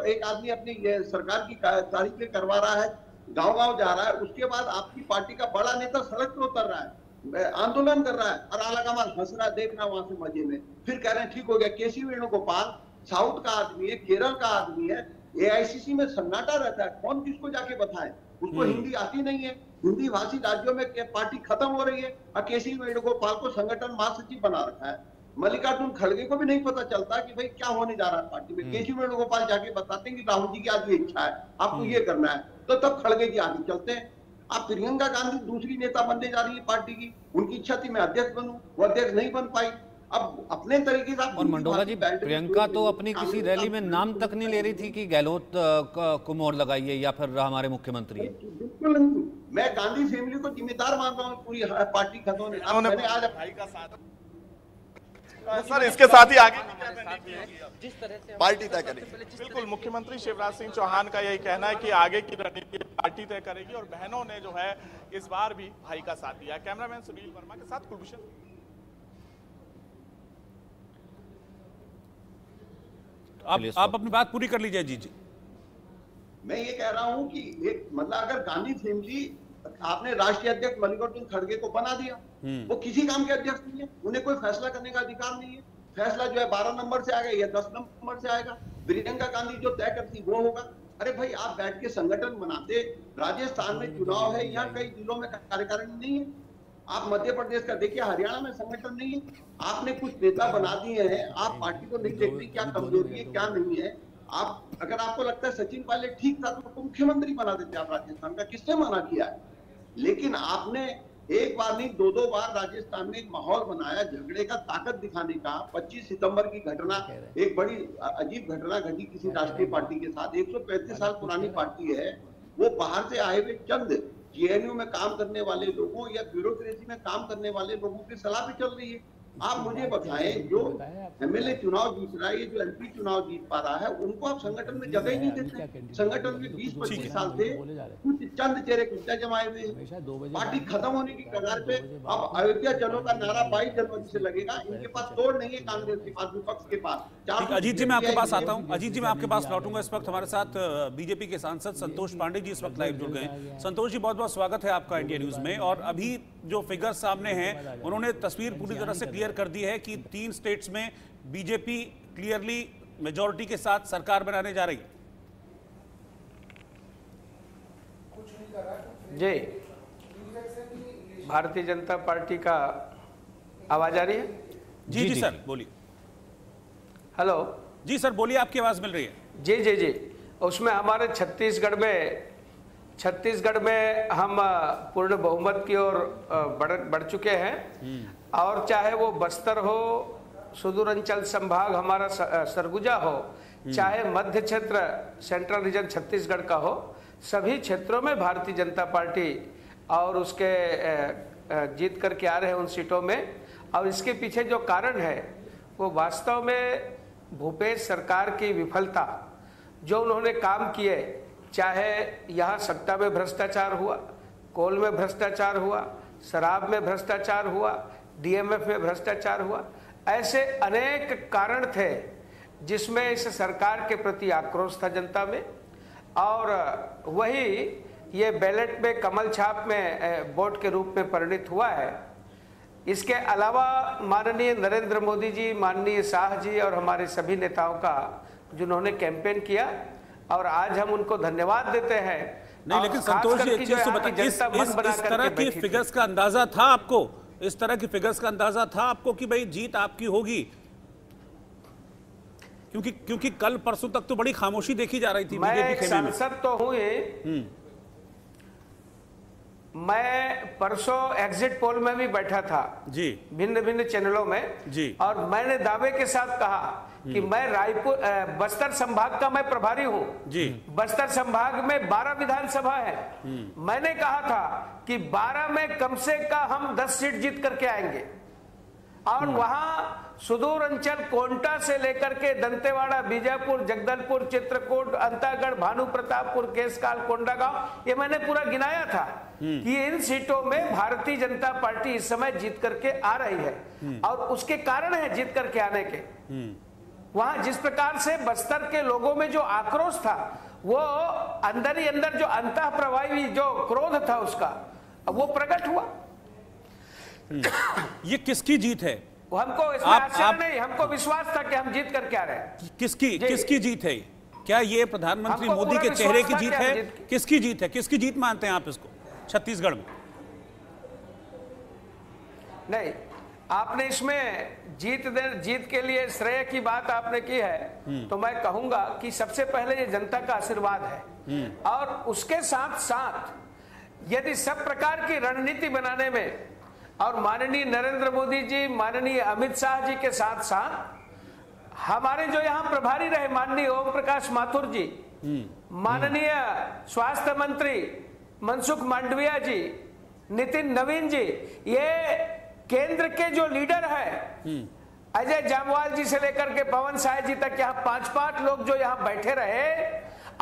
एक आदमी अपनी सरकार की तारीफें करवा रहा है, गांव-गांव जा रहा है, उसके बाद आपकी पार्टी का बड़ा नेता सड़क पर उतर रहा है, आंदोलन कर रहा है, और आलाकमान हंस रहा है, देखना वहां से मजे में, फिर कह रहे हैं ठीक हो गया। केसी वेणुगोपाल साउथ का आदमी है, केरल का आदमी है, एआईसीसी में सन्नाटा रहता है, कौन किसको जाके बताए, उसको हिंदी आती नहीं है। हिंदी भाषी राज्यों में पार्टी खत्म हो रही है, और केसी वेणुगोपाल को संगठन महासचिव बना रखा है। मल्लिकार्जुन खड़गे को भी नहीं पता चलता कि भाई क्या होने जा रहा है पार्टी में। केसी वेणुगोपाल जाके बताते हैं कि राहुल जी की आज ये इच्छा है, आपको ये करना है, तो तब खड़गे जी आगे चलते हैं। आप प्रियंका गांधी दूसरी नेता बनने जा रही है पार्टी की, उनकी इच्छा थी मैं अध्यक्ष बनूं, वो अध्यक्ष नहीं बन पाई। अब अपने तरीके से और मंडोला जी, प्रियंका तो अपनी किसी रैली में नाम तक नहीं ले रही थी कि गहलोत को मोहर लगाइए या फिर हमारे मुख्यमंत्री। बिल्कुल नहीं, मैं गांधी फैमिली को जिम्मेदार मान रहा हूँ पूरी पार्टी खत्म होने। मैंने आज भाई का साथ सर, इसके साथ ही आगे जिस तरह से पार्टी तय करेगी। बिल्कुल, मुख्यमंत्री शिवराज सिंह चौहान का यही कहना है कि आगे की रणनीति पार्टी तय करेगी और बहनों ने जो है इस बार भी भाई का साथ दिया। कैमरामैन सुनील वर्मा के साथ कुलभूषण। आप अपनी बात पूरी कर लीजिए। जी मैं ये कह रहा हूं कि एक मतलब अगर गांधी फैमिली, आपने राष्ट्रीय अध्यक्ष मल्लिकार्जुन खड़गे को बना दिया, वो किसी काम के अध्यक्ष नहीं है, उन्हें कोई फैसला करने का अधिकार नहीं है। फैसला जो है 12 नंबर से आएगा या 10 नंबर से आएगा, प्रियंका गांधी जो तय करती वो होगा। अरे भाई, आप बैठ के संगठन बनाते, राजस्थान में चुनाव है, यहाँ कई जिलों में कार्यकारिणी नहीं है। आप मध्य प्रदेश का देखिए, हरियाणा में संगठन नहीं है, आपने कुछ नेता बना दिए हैं, आप पार्टी को नहीं देखते क्या कमजोरी है क्या नहीं है। आप अगर आपको लगता है सचिन पायलट ठीक था तो मुख्यमंत्री बना देते आप राजस्थान का, किसने मना किया है? लेकिन आपने एक बार नहीं 2-2 बार राजस्थान में एक माहौल बनाया झगड़े का, ताकत दिखाने का। 25 सितंबर की घटना एक बड़ी अजीब घटना घटी किसी राष्ट्रीय पार्टी के साथ। 135 साल पुरानी पार्टी है, वो बाहर से आए हुए चंद जेएनयू में काम करने वाले लोगों या ब्यूरोक्रेसी में काम करने वाले लोगों की सलाह भी चल रही है। आप मुझे बताएं, जो एमएलए चुनाव जीत रहा है, ये जो एमपी चुनाव जीत पा रहा है, उनको आप संगठन में जगह ही नहीं देते। संगठन में 20-25 साल से कुछ चंद चेहरे कुत्ता जमाए हुए हैं। पार्टी खत्म होने की कगार पे। अब अयोध्या चलो का नारा 22 जनवरी से लगेगा। इनके पास तोड़ नहीं है कांग्रेस के पास, विपक्ष के पास। अजीत जी, मैं आपके पास आता हूँ। अजीत जी, मैं आपके पास लौटूंगा। इस वक्त हमारे साथ बीजेपी के सांसद संतोष पांडे जी इस वक्त लाइव जुड़ गए। संतोष जी, बहुत बहुत स्वागत है आपका इंडिया न्यूज में। और अभी जो फिगर सामने हैं, उन्होंने तस्वीर पूरी तरह से क्लियर कर दी है कि 3 स्टेट्स में बीजेपी क्लियरली मेजॉरिटी के साथ सरकार बनाने जा रही। जी, भारतीय जनता पार्टी का आवाज आ रही है? जी जी सर, बोलिए। हेलो जी सर, बोलिए, आपकी आवाज मिल रही है। जी जी जी। उसमें हमारे छत्तीसगढ़ में हम पूर्ण बहुमत की ओर बढ़ चुके हैं। और चाहे वो बस्तर हो, सुदूर अंचल संभाग हमारा सरगुजा हो, चाहे मध्य क्षेत्र सेंट्रल रीजन छत्तीसगढ़ का हो, सभी क्षेत्रों में भारतीय जनता पार्टी और उसके जीत करके आ रहे हैं उन सीटों में। और इसके पीछे जो कारण है वो वास्तव में भूपेश सरकार की विफलता, जो उन्होंने काम किए, चाहे यहाँ सत्ता में भ्रष्टाचार हुआ, कोल में भ्रष्टाचार हुआ, शराब में भ्रष्टाचार हुआ, डीएमएफ में भ्रष्टाचार हुआ, ऐसे अनेक कारण थे जिसमें इस सरकार के प्रति आक्रोश था जनता में। और वही ये बैलेट में कमल छाप में वोट के रूप में परिणित हुआ है। इसके अलावा माननीय नरेंद्र मोदी जी, माननीय शाह जी और हमारे सभी नेताओं का जिन्होंने कैंपेन किया, और आज हम उनको धन्यवाद देते हैं। नहीं, लेकिन संतोष जी, एक चीज तो बताइए, इस तरह की फिगर्स का अंदाजा था आपको? इस तरह की फिगर्स का अंदाजा था आपको कि भाई जीत आपकी होगी? क्योंकि कल परसों तक तो बड़ी खामोशी देखी जा रही थी बीजेपी खेमे में। सांसद तो हुए, मैं परसों एग्जिट पोल में भी बैठा था जी, भिन्न भिन्न चैनलों में जी, और मैंने दावे के साथ कहा कि मैं रायपुर बस्तर संभाग का मैं प्रभारी हूं जी। बस्तर संभाग में 12 विधानसभा है। मैंने कहा था कि 12 में कम से कम हम 10 सीट जीत करके आएंगे। और वहां सुदूर अंचल कोंटा से लेकर के दंतेवाड़ा, बीजापुर, जगदलपुर, चित्रकूट, अंतागढ़, भानु प्रतापपुर, केसकाल, कोंडागांव, ये मैंने पूरा गिनाया था कि इन सीटों में भारतीय जनता पार्टी इस समय जीत करके आ रही है। और उसके कारण है जीत करके आने के। वहां जिस प्रकार से बस्तर के लोगों में जो आक्रोश था, वो अंदर ही अंदर जो अंतःप्रवाही जो क्रोध था उसका, वो प्रकट हुआ। ये किसकी जीत है? हमको इसमें आश्चर्य नहीं, हमको विश्वास था कि हम जीत करके आ रहे हैं। किसकी जीत है? क्या ये प्रधानमंत्री मोदी के चेहरे की जीत है? किसकी जीत है? किसकी जीत मानते हैं आप इसको छत्तीसगढ़ में? नहीं, आपने इसमें जीत के लिए श्रेय की बात आपने की है, तो मैं कहूंगा कि सबसे पहले ये जनता का आशीर्वाद है। और उसके साथ साथ यदि सब प्रकार की रणनीति बनाने में और माननीय नरेंद्र मोदी जी, माननीय अमित शाह जी के साथ साथ हमारे जो यहाँ प्रभारी रहे माननीय ओम प्रकाश माथुर जी, माननीय स्वास्थ्य मंत्री मनसुख मांडविया जी, नितिन नवीन जी, ये केंद्र के जो लीडर है अजय जामवाल जी से लेकर के पवन साय जी तक, यहाँ 5-5 लोग जो यहाँ बैठे रहे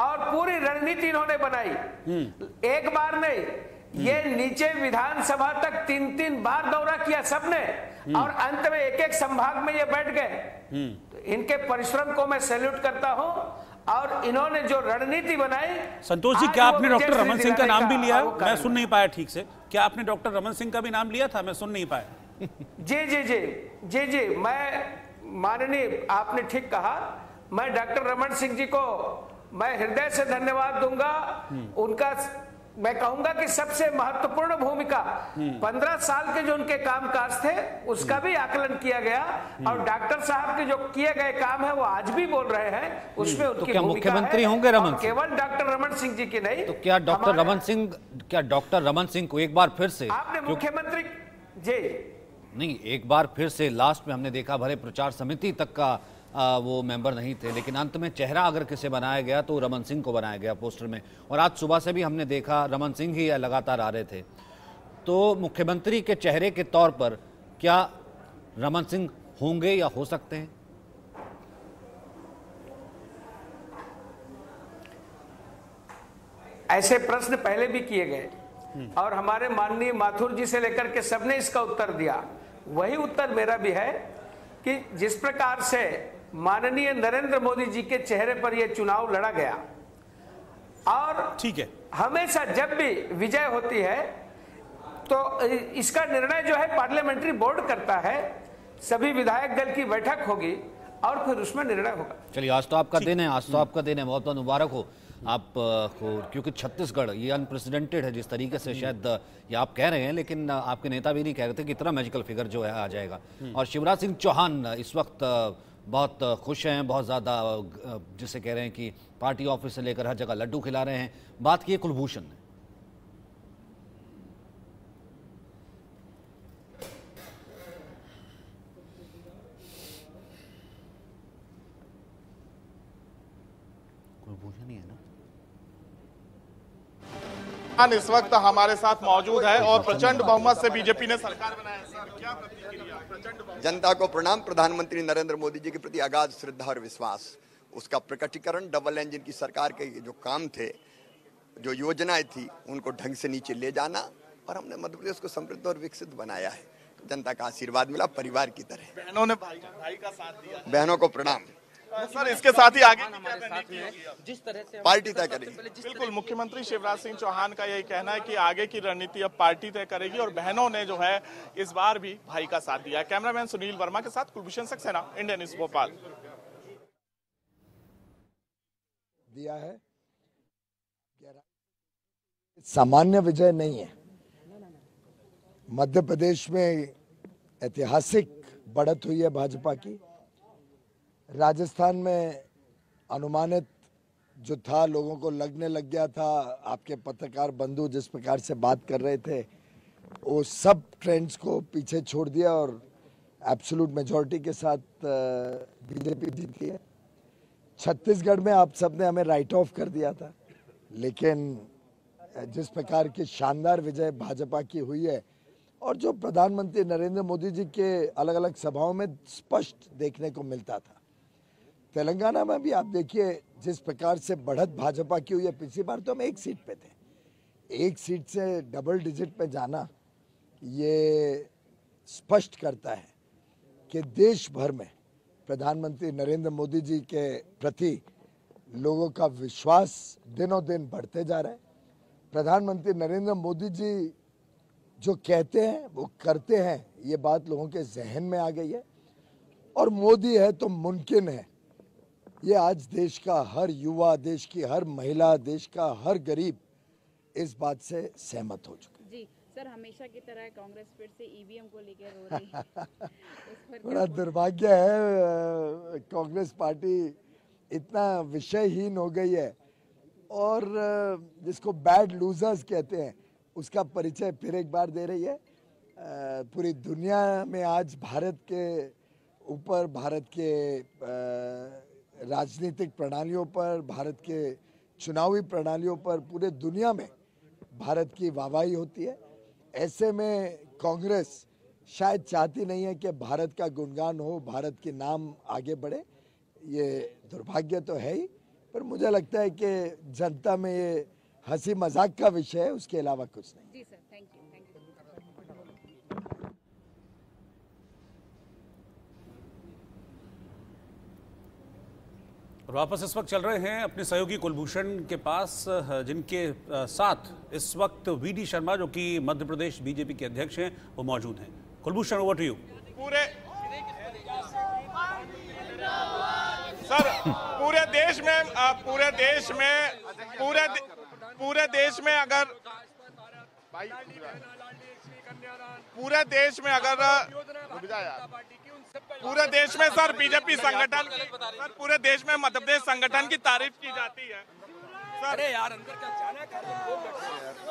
और पूरी रणनीति इन्होंने बनाई। एक बार नहीं, ये नीचे विधानसभा तक 3-3 बार दौरा किया सबने और अंत में एक-एक संभाग में ये बैठ गए। तो इनके परिश्रम को मैं सैल्यूट करता हूं और इन्होंने जो रणनीति बनाई। संतोष जी, क्या आपने डॉक्टर रमन सिंह का नाम भी लिया? मैं सुन नहीं पाया ठीक से। क्या आपने डॉक्टर रमन सिंह का भी नाम लिया था? मैं सुन नहीं पाया। जी जी जी जी जी, मैं माननीय, आपने ठीक कहा, मैं डॉक्टर रमन सिंह जी को मैं हृदय से धन्यवाद दूंगा। उनका मैं कहूंगा कि सबसे महत्वपूर्ण भूमिका 15 साल के जो उनके कामकाज थे उसका भी आकलन किया गया और डॉक्टर साहब के जो किए गए काम है वो आज भी बोल रहे हैं, उसमें उनकी तो क्या भूमिका मुख्यमंत्री है। होंगे रमन सिंह? केवल डॉक्टर रमन सिंह जी की नहीं, तो क्या डॉक्टर रमन सिंह को एक बार फिर से आपने मुख्यमंत्री जी नहीं, एक बार फिर से लास्ट में हमने देखा, भले प्रचार समिति तक का वो मेंबर नहीं थे, लेकिन अंत में चेहरा अगर किसे बनाया गया तो रमन सिंह को बनाया गया पोस्टर में। और आज सुबह से भी हमने देखा रमन सिंह ही लगातार आ रहे थे। तो मुख्यमंत्री के चेहरे के तौर पर क्या रमन सिंह होंगे या हो सकते हैं? ऐसे प्रश्न पहले भी किए गए और हमारे माननीय माथुर जी से लेकर के सबने इसका उत्तर दिया। वही उत्तर मेरा भी है कि जिस प्रकार से माननीय नरेंद्र मोदी जी के चेहरे पर यह चुनाव लड़ा गया और ठीक है, हमेशा जब भी विजय होती है तो इसका निर्णय जो है पार्लियामेंट्री बोर्ड करता है, सभी विधायक दल की बैठक होगी और फिर उसमें निर्णय होगा। चलिए, आज तो आपका दिन है, आज तो आपका दिन है, बहुत बहुत मुबारक हो आपको, क्योंकि छत्तीसगढ़ ये अनप्रेसिडेंटेड है जिस तरीके से, शायद ये आप कह रहे हैं लेकिन आपके नेता भी नहीं कह रहे थे कि इतना मैजिकल फिगर जो है आ जाएगा। और शिवराज सिंह चौहान इस वक्त बहुत खुश हैं, बहुत ज़्यादा, जिसे कह रहे हैं कि पार्टी ऑफिस से लेकर हर जगह लड्डू खिला रहे हैं। बात की कुलभूषण ने, कुलभूषण ही है ना, इस वक्त हमारे साथ मौजूद है और प्रचंड बहुमत से बीजेपी ने सरकार बनाया है। सर, क्या प्रतिक्रिया? प्रचंड बहुमत। जनता को प्रणाम। प्रधानमंत्री नरेंद्र मोदी जी के प्रति अगाध श्रद्धा और विश्वास, उसका प्रकटीकरण डबल इंजन की सरकार के जो काम थे, जो योजनाएं थी, उनको ढंग से नीचे ले जाना और हमने मध्य प्रदेश को समृद्ध और विकसित बनाया है। जनता का आशीर्वाद मिला परिवार की तरह। बहनों ने भाई का साथ दिया, बहनों को प्रणाम। सर, इसके साथ ही आगे जिस तरह से पार्टी तय करेगी। बिल्कुल, मुख्यमंत्री शिवराज सिंह चौहान का यही कहना है कि आगे की रणनीति अब पार्टी तय करेगी और बहनों ने जो है इस बार भी भाई का साथ दिया। कैमरामैन सुनील वर्मा के साथ कुलभूषण सक्सेना, इंडिया न्यूज भोपाल। दिया है, सामान्य विजय नहीं है। मध्य प्रदेश में ऐतिहासिक बढ़त हुई है भाजपा की। राजस्थान में अनुमानित जो था, लोगों को लगने लग गया था, आपके पत्रकार बंधु जिस प्रकार से बात कर रहे थे, वो सब ट्रेंड्स को पीछे छोड़ दिया और एब्सोल्यूट मेजॉरिटी के साथ बीजेपी जीती है। छत्तीसगढ़ में आप सबने हमें राइट ऑफ कर दिया था, लेकिन जिस प्रकार की शानदार विजय भाजपा की हुई है और जो प्रधानमंत्री नरेंद्र मोदी जी के अलग अलग सभाओं में स्पष्ट देखने को मिलता था। तेलंगाना में भी आप देखिए जिस प्रकार से बढ़त भाजपा की हुई है। पिछली बार तो हम 1 सीट पे थे, 1 सीट से डबल डिजिट पे जाना ये स्पष्ट करता है कि देश भर में प्रधानमंत्री नरेंद्र मोदी जी के प्रति लोगों का विश्वास दिनों दिन बढ़ते जा रहा है। प्रधानमंत्री नरेंद्र मोदी जी जो कहते हैं वो करते हैं, ये बात लोगों के जहन में आ गई है और मोदी है तो मुमकिन है, ये आज देश का हर युवा, देश की हर महिला, देश का हर गरीब इस बात से सहमत हो चुका है। जी सर, हमेशा की तरह कांग्रेस फिर से ईवीएम को लेकर रो रही है। बड़ा दुर्भाग्य है, कांग्रेस पार्टी इतना विषयहीन हो गई है और जिसको बैड लूजर्स कहते हैं उसका परिचय फिर एक बार दे रही है। पूरी दुनिया में आज भारत के ऊपर, भारत के राजनीतिक प्रणालियों पर, भारत के चुनावी प्रणालियों पर पूरे दुनिया में भारत की वाहवाही होती है। ऐसे में कांग्रेस शायद चाहती नहीं है कि भारत का गुणगान हो, भारत के नाम आगे बढ़े। ये दुर्भाग्य तो है ही, पर मुझे लगता है कि जनता में ये हंसी मजाक का विषय है, उसके अलावा कुछ नहीं। जी सर, थैंक यू। और वापस इस वक्त चल रहे हैं अपने सहयोगी कुलभूषण के पास, जिनके साथ इस वक्त वीडी शर्मा जो कि मध्य प्रदेश बीजेपी के अध्यक्ष हैं, वो मौजूद हैं। Kulbhushan, over to you. पूरे देश में सर बीजेपी संगठन, सर पूरे देश में मध्य प्रदेश संगठन की तारीफ की जाती है।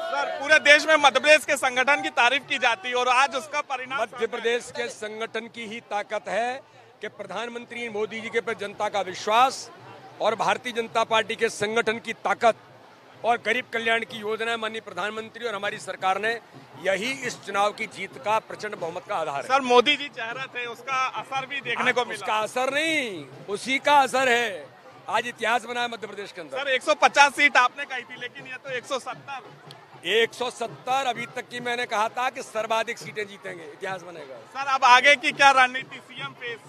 सर पूरे देश में मध्य प्रदेश के संगठन की तारीफ की जाती है और आज उसका परिणाम मध्य प्रदेश के संगठन की ही ताकत है कि प्रधानमंत्री मोदी जी के पर जनता का विश्वास और भारतीय जनता पार्टी के संगठन की ताकत और गरीब कल्याण की योजनाएं माननीय प्रधानमंत्री और हमारी सरकार ने, यही इस चुनाव की जीत का प्रचंड बहुमत का आधार है। सर मोदी जी चेहरा थे, उसका असर भी देखने को मिला। उसका असर नहीं, उसी का असर है। आज इतिहास बना है मध्य प्रदेश के अंदर। सर 150 सीट आपने कही थी, लेकिन ये तो 170 अभी तक की मैंने कहा था कि सर्वाधिक सीटें जीतेंगे, इतिहास बनेगा। सर अब आगे की क्या रणनीति सीएम फेस?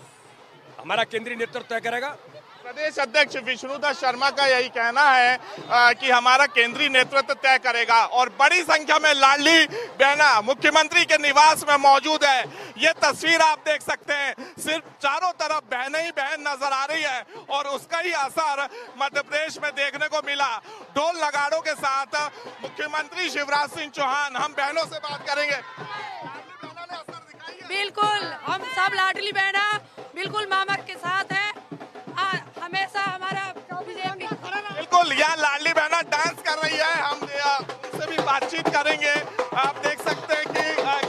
हमारा केंद्रीय नेतृत्व तय करेगा। प्रदेश अध्यक्ष विष्णुदत्त शर्मा का यही कहना है कि हमारा केंद्रीय नेतृत्व तय करेगा और बड़ी संख्या में लाडली बहना मुख्यमंत्री के निवास में मौजूद है। ये तस्वीर आप देख सकते हैं, सिर्फ चारों तरफ बहनें ही बहन नजर आ रही है और उसका ही असर मध्य प्रदेश में देखने को मिला। ढोल नगाड़ों के साथ मुख्यमंत्री शिवराज सिंह चौहान, हम बहनों से बात करेंगे। बिल्कुल, हम सब लाडली बहना बिल्कुल मामा के साथ है, हमेशा हमारा बीजेपी। बिल्कुल, यहाँ लाडली बहना डांस कर रही है, हम उनसे भी बातचीत करेंगे। आप देख सकते हैं कि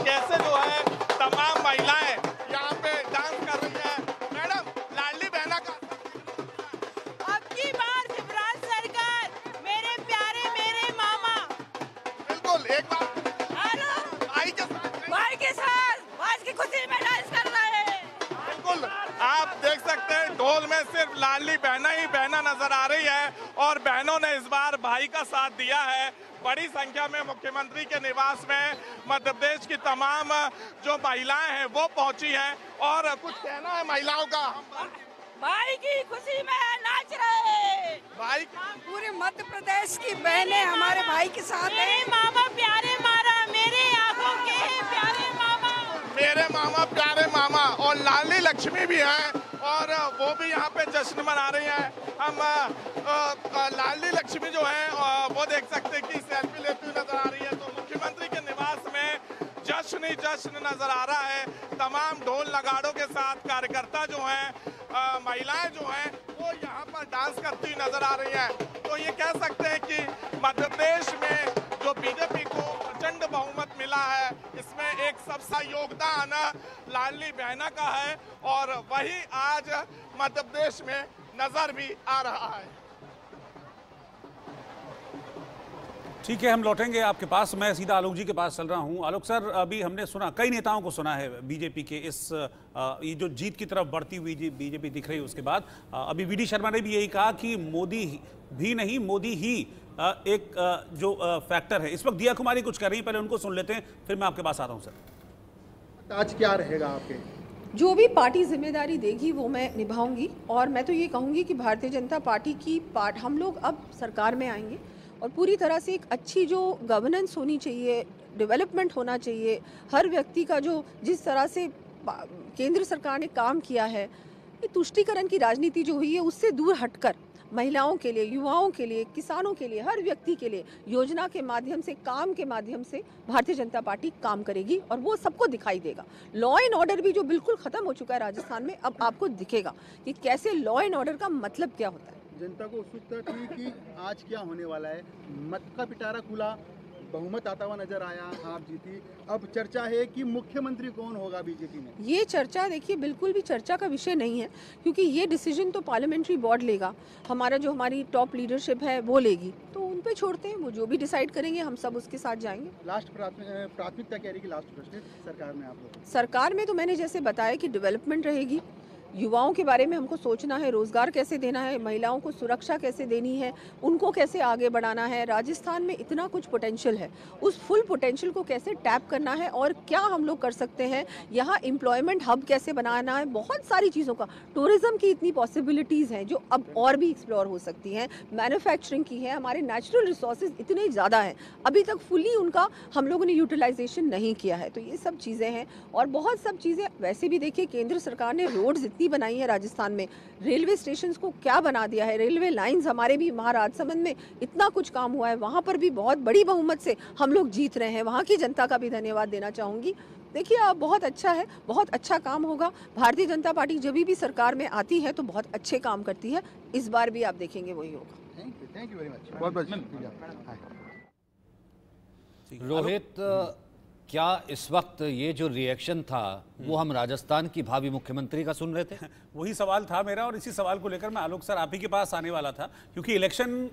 कैसे जो है तमाम महिलाएं यहाँ पे डांस कर रही है। मैडम, लाडली बहना का अब की बार शिवराज सरकार, मेरे प्यारे मेरे मामा। बिल्कुल, एक बार भाई के साथ आज की खुशी में डांस कर रहे हैं। बिल्कुल, आप देख सकते हैं ढोल में सिर्फ लाडली बहना ही बहना नजर आ रही है और बहनों ने इस बार भाई का साथ दिया है। बड़ी संख्या में मुख्यमंत्री के निवास में मध्य प्रदेश की तमाम जो महिलाएं हैं वो पहुंची हैं और कुछ कहना है महिलाओं का। भाई की खुशी में नाच रहे भाई, पूरे मध्य प्रदेश की बहनें हमारे भाई के साथ हैं। मामा प्यारे मारा, मेरे आंखों के प्यारे मामा, मेरे मामा प्यारे मामा। और लाडली लक्ष्मी भी हैं और वो भी यहाँ पे जश्न मना रही हैं। हम लाडली लक्ष्मी जो है वो देख सकते हैं कि सेल्फी लेती हुई नजर आ रही है। तो मुख्यमंत्री के निवास में जश्न ही जश्न नजर आ रहा है। तमाम ढोल नगाड़ों के साथ कार्यकर्ता जो हैं, महिलाएं जो हैं वो यहाँ पर डांस करती हुई नजर आ रही हैं। तो ये कह सकते हैं कि मध्य प्रदेश में जो बीजेपी को प्रचंड बहुमत मिला है, इसमें एक सबसे योगदान लाडली बहना का है और वही आज मध्य प्रदेश में नजर भी आ रहा है। ठीक है, हम लौटेंगे आपके पास। मैं सीधा आलोक जी के पास चल रहा हूं। आलोक सर, अभी हमने सुना, कई नेताओं को सुना है बीजेपी के इस ये जो जीत की तरफ बढ़ती हुई बीजेपी दिख रही है, उसके बाद अभी वीडी शर्मा ने भी यही कहा कि मोदी भी नहीं, मोदी ही एक जो फैक्टर है। इस वक्त दिया कुमारी कुछ कर रही है, पहले उनको सुन लेते हैं, फिर मैं आपके पास आता हूँ सर। आज क्या रहेगा आपके? जो भी पार्टी जिम्मेदारी देगी वो मैं निभाऊंगी और मैं तो ये कहूँगी कि भारतीय जनता पार्टी की हम लोग अब सरकार में आएंगे और पूरी तरह से एक अच्छी जो गवर्नेंस होनी चाहिए, डेवलपमेंट होना चाहिए, हर व्यक्ति का जो जिस तरह से केंद्र सरकार ने काम किया है, ये तुष्टीकरण की राजनीति जो हुई है उससे दूर हटकर महिलाओं के लिए, युवाओं के लिए, किसानों के लिए, हर व्यक्ति के लिए योजना के माध्यम से, काम के माध्यम से भारतीय जनता पार्टी काम करेगी और वो सबको दिखाई देगा। लॉ एंड ऑर्डर भी जो बिल्कुल ख़त्म हो चुका है राजस्थान में, अब आपको दिखेगा कि कैसे लॉ एंड ऑर्डर का मतलब क्या होता है। जनता को उत्सुकता थी कि आज क्या होने वाला है। मत का पिटारा खुला, बहुमत आता हुआ नजर आया, आप जीती। अब चर्चा है कि मुख्यमंत्री कौन होगा बीजेपी में। ये चर्चा देखिए बिल्कुल भी चर्चा का विषय नहीं है, क्योंकि ये डिसीजन तो पार्लियामेंट्री बोर्ड लेगा, हमारी टॉप लीडरशिप है वो लेगी, तो उन पे छोड़ते हैं, वो जो भी डिसाइड करेंगे हम सब उसके साथ जाएंगे। लास्ट प्राथमिकता क्या रहेगी लास्ट प्रश्न सरकार में आप लोग? सरकार में तो मैंने जैसे बताया कि डेवलपमेंट रहेगी, युवाओं के बारे में हमको सोचना है, रोजगार कैसे देना है, महिलाओं को सुरक्षा कैसे देनी है, उनको कैसे आगे बढ़ाना है। राजस्थान में इतना कुछ पोटेंशियल है, उस फुल पोटेंशियल को कैसे टैप करना है और क्या हम लोग कर सकते हैं, यहाँ एम्प्लॉयमेंट हब कैसे बनाना है, बहुत सारी चीज़ों का, टूरिज्म की इतनी पॉसिबिलिटीज़ हैं जो अब और भी एक्सप्लोर हो सकती हैं, मैन्युफैक्चरिंग की है, हमारे नेचुरल रिसोर्सेज इतने ज़्यादा हैं, अभी तक फुली उनका हम लोगों ने यूटिलाइजेशन नहीं किया है। तो ये सब चीज़ें हैं और बहुत सब चीज़ें वैसे भी देखिए, केंद्र सरकार ने रोड्स बनाई है राजस्थान में, रेलवे स्टेशंस को क्या बना दिया है, रेलवे लाइंस हमारे भी वहाँ राजसमंद में इतना कुछ काम हुआ है, वहाँ पर भी बहुत बड़ी बहुमत से हम लोग जीत रहे हैं, वहाँ की जनता का भी धन्यवाद देना चाहूँगी। देखिए आप बहुत अच्छा है, बहुत अच्छा काम होगा। भारतीय जनता पार्टी जब भी सरकार में आती है तो बहुत अच्छे काम करती है, इस बार भी आप देखेंगे वही होगा। Thank you very much. बहुत बहुत रोहित, क्या इस वक्त ये जो रिएक्शन था वो हम राजस्थान की भावी मुख्यमंत्री का सुन रहे थे? वही सवाल था मेरा और इसी सवाल को लेकर मैं आलोक सर आप ही के पास आने वाला था, क्योंकि इलेक्शन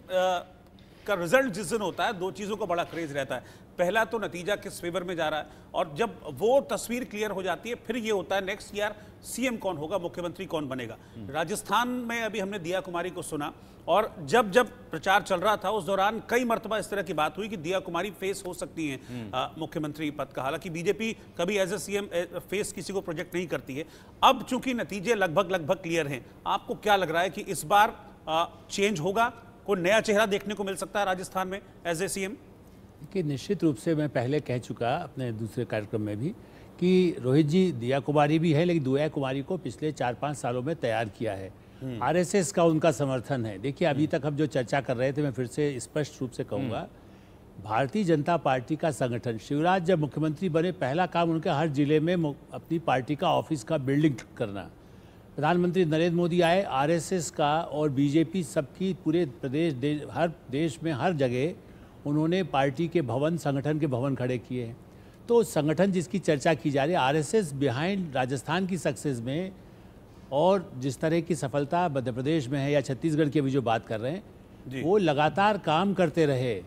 का रिजल्ट जिस दिन होता है दो चीज़ों का बड़ा क्रेज रहता है। पहला तो नतीजा किस फेवर में जा रहा है, और जब वो तस्वीर क्लियर हो जाती है फिर ये होता है नेक्स्ट यार सीएम कौन होगा, मुख्यमंत्री कौन बनेगा। राजस्थान में अभी हमने दिया कुमारी को सुना, और जब जब प्रचार चल रहा था उस दौरान कई मर्तबा इस तरह की बात हुई कि दिया कुमारी फेस हो सकती हैं मुख्यमंत्री पद का। हालांकि बीजेपी कभी एज ए सीएम फेस किसी को प्रोजेक्ट नहीं करती है। अब चूंकि नतीजे लगभग क्लियर हैं, आपको क्या लग रहा है कि इस बार चेंज होगा, कोई नया चेहरा देखने को मिल सकता है राजस्थान में एज ए सीएम? कि निश्चित रूप से मैं पहले कह चुका अपने दूसरे कार्यक्रम में भी कि रोहित जी दिया कुमारी भी है, लेकिन दिया कुमारी को पिछले 4-5 सालों में तैयार किया है। आरएसएस का उनका समर्थन है। देखिए अभी तक हम जो चर्चा कर रहे थे, मैं फिर से स्पष्ट रूप से कहूँगा, भारतीय जनता पार्टी का संगठन, शिवराज जब मुख्यमंत्री बने पहला काम उनका हर जिले में अपनी पार्टी का ऑफिस का बिल्डिंग करना। प्रधानमंत्री नरेंद्र मोदी आए, आरएसएस का और बीजेपी सबकी पूरे प्रदेश हर देश में हर जगह उन्होंने पार्टी के भवन, संगठन के भवन खड़े किए हैं। तो संगठन जिसकी चर्चा की जा रही है, आरएसएस बिहाइंड राजस्थान की सक्सेस में और जिस तरह की सफलता मध्य प्रदेश में है या छत्तीसगढ़ की अभी जो बात कर रहे हैं, वो लगातार काम करते रहे।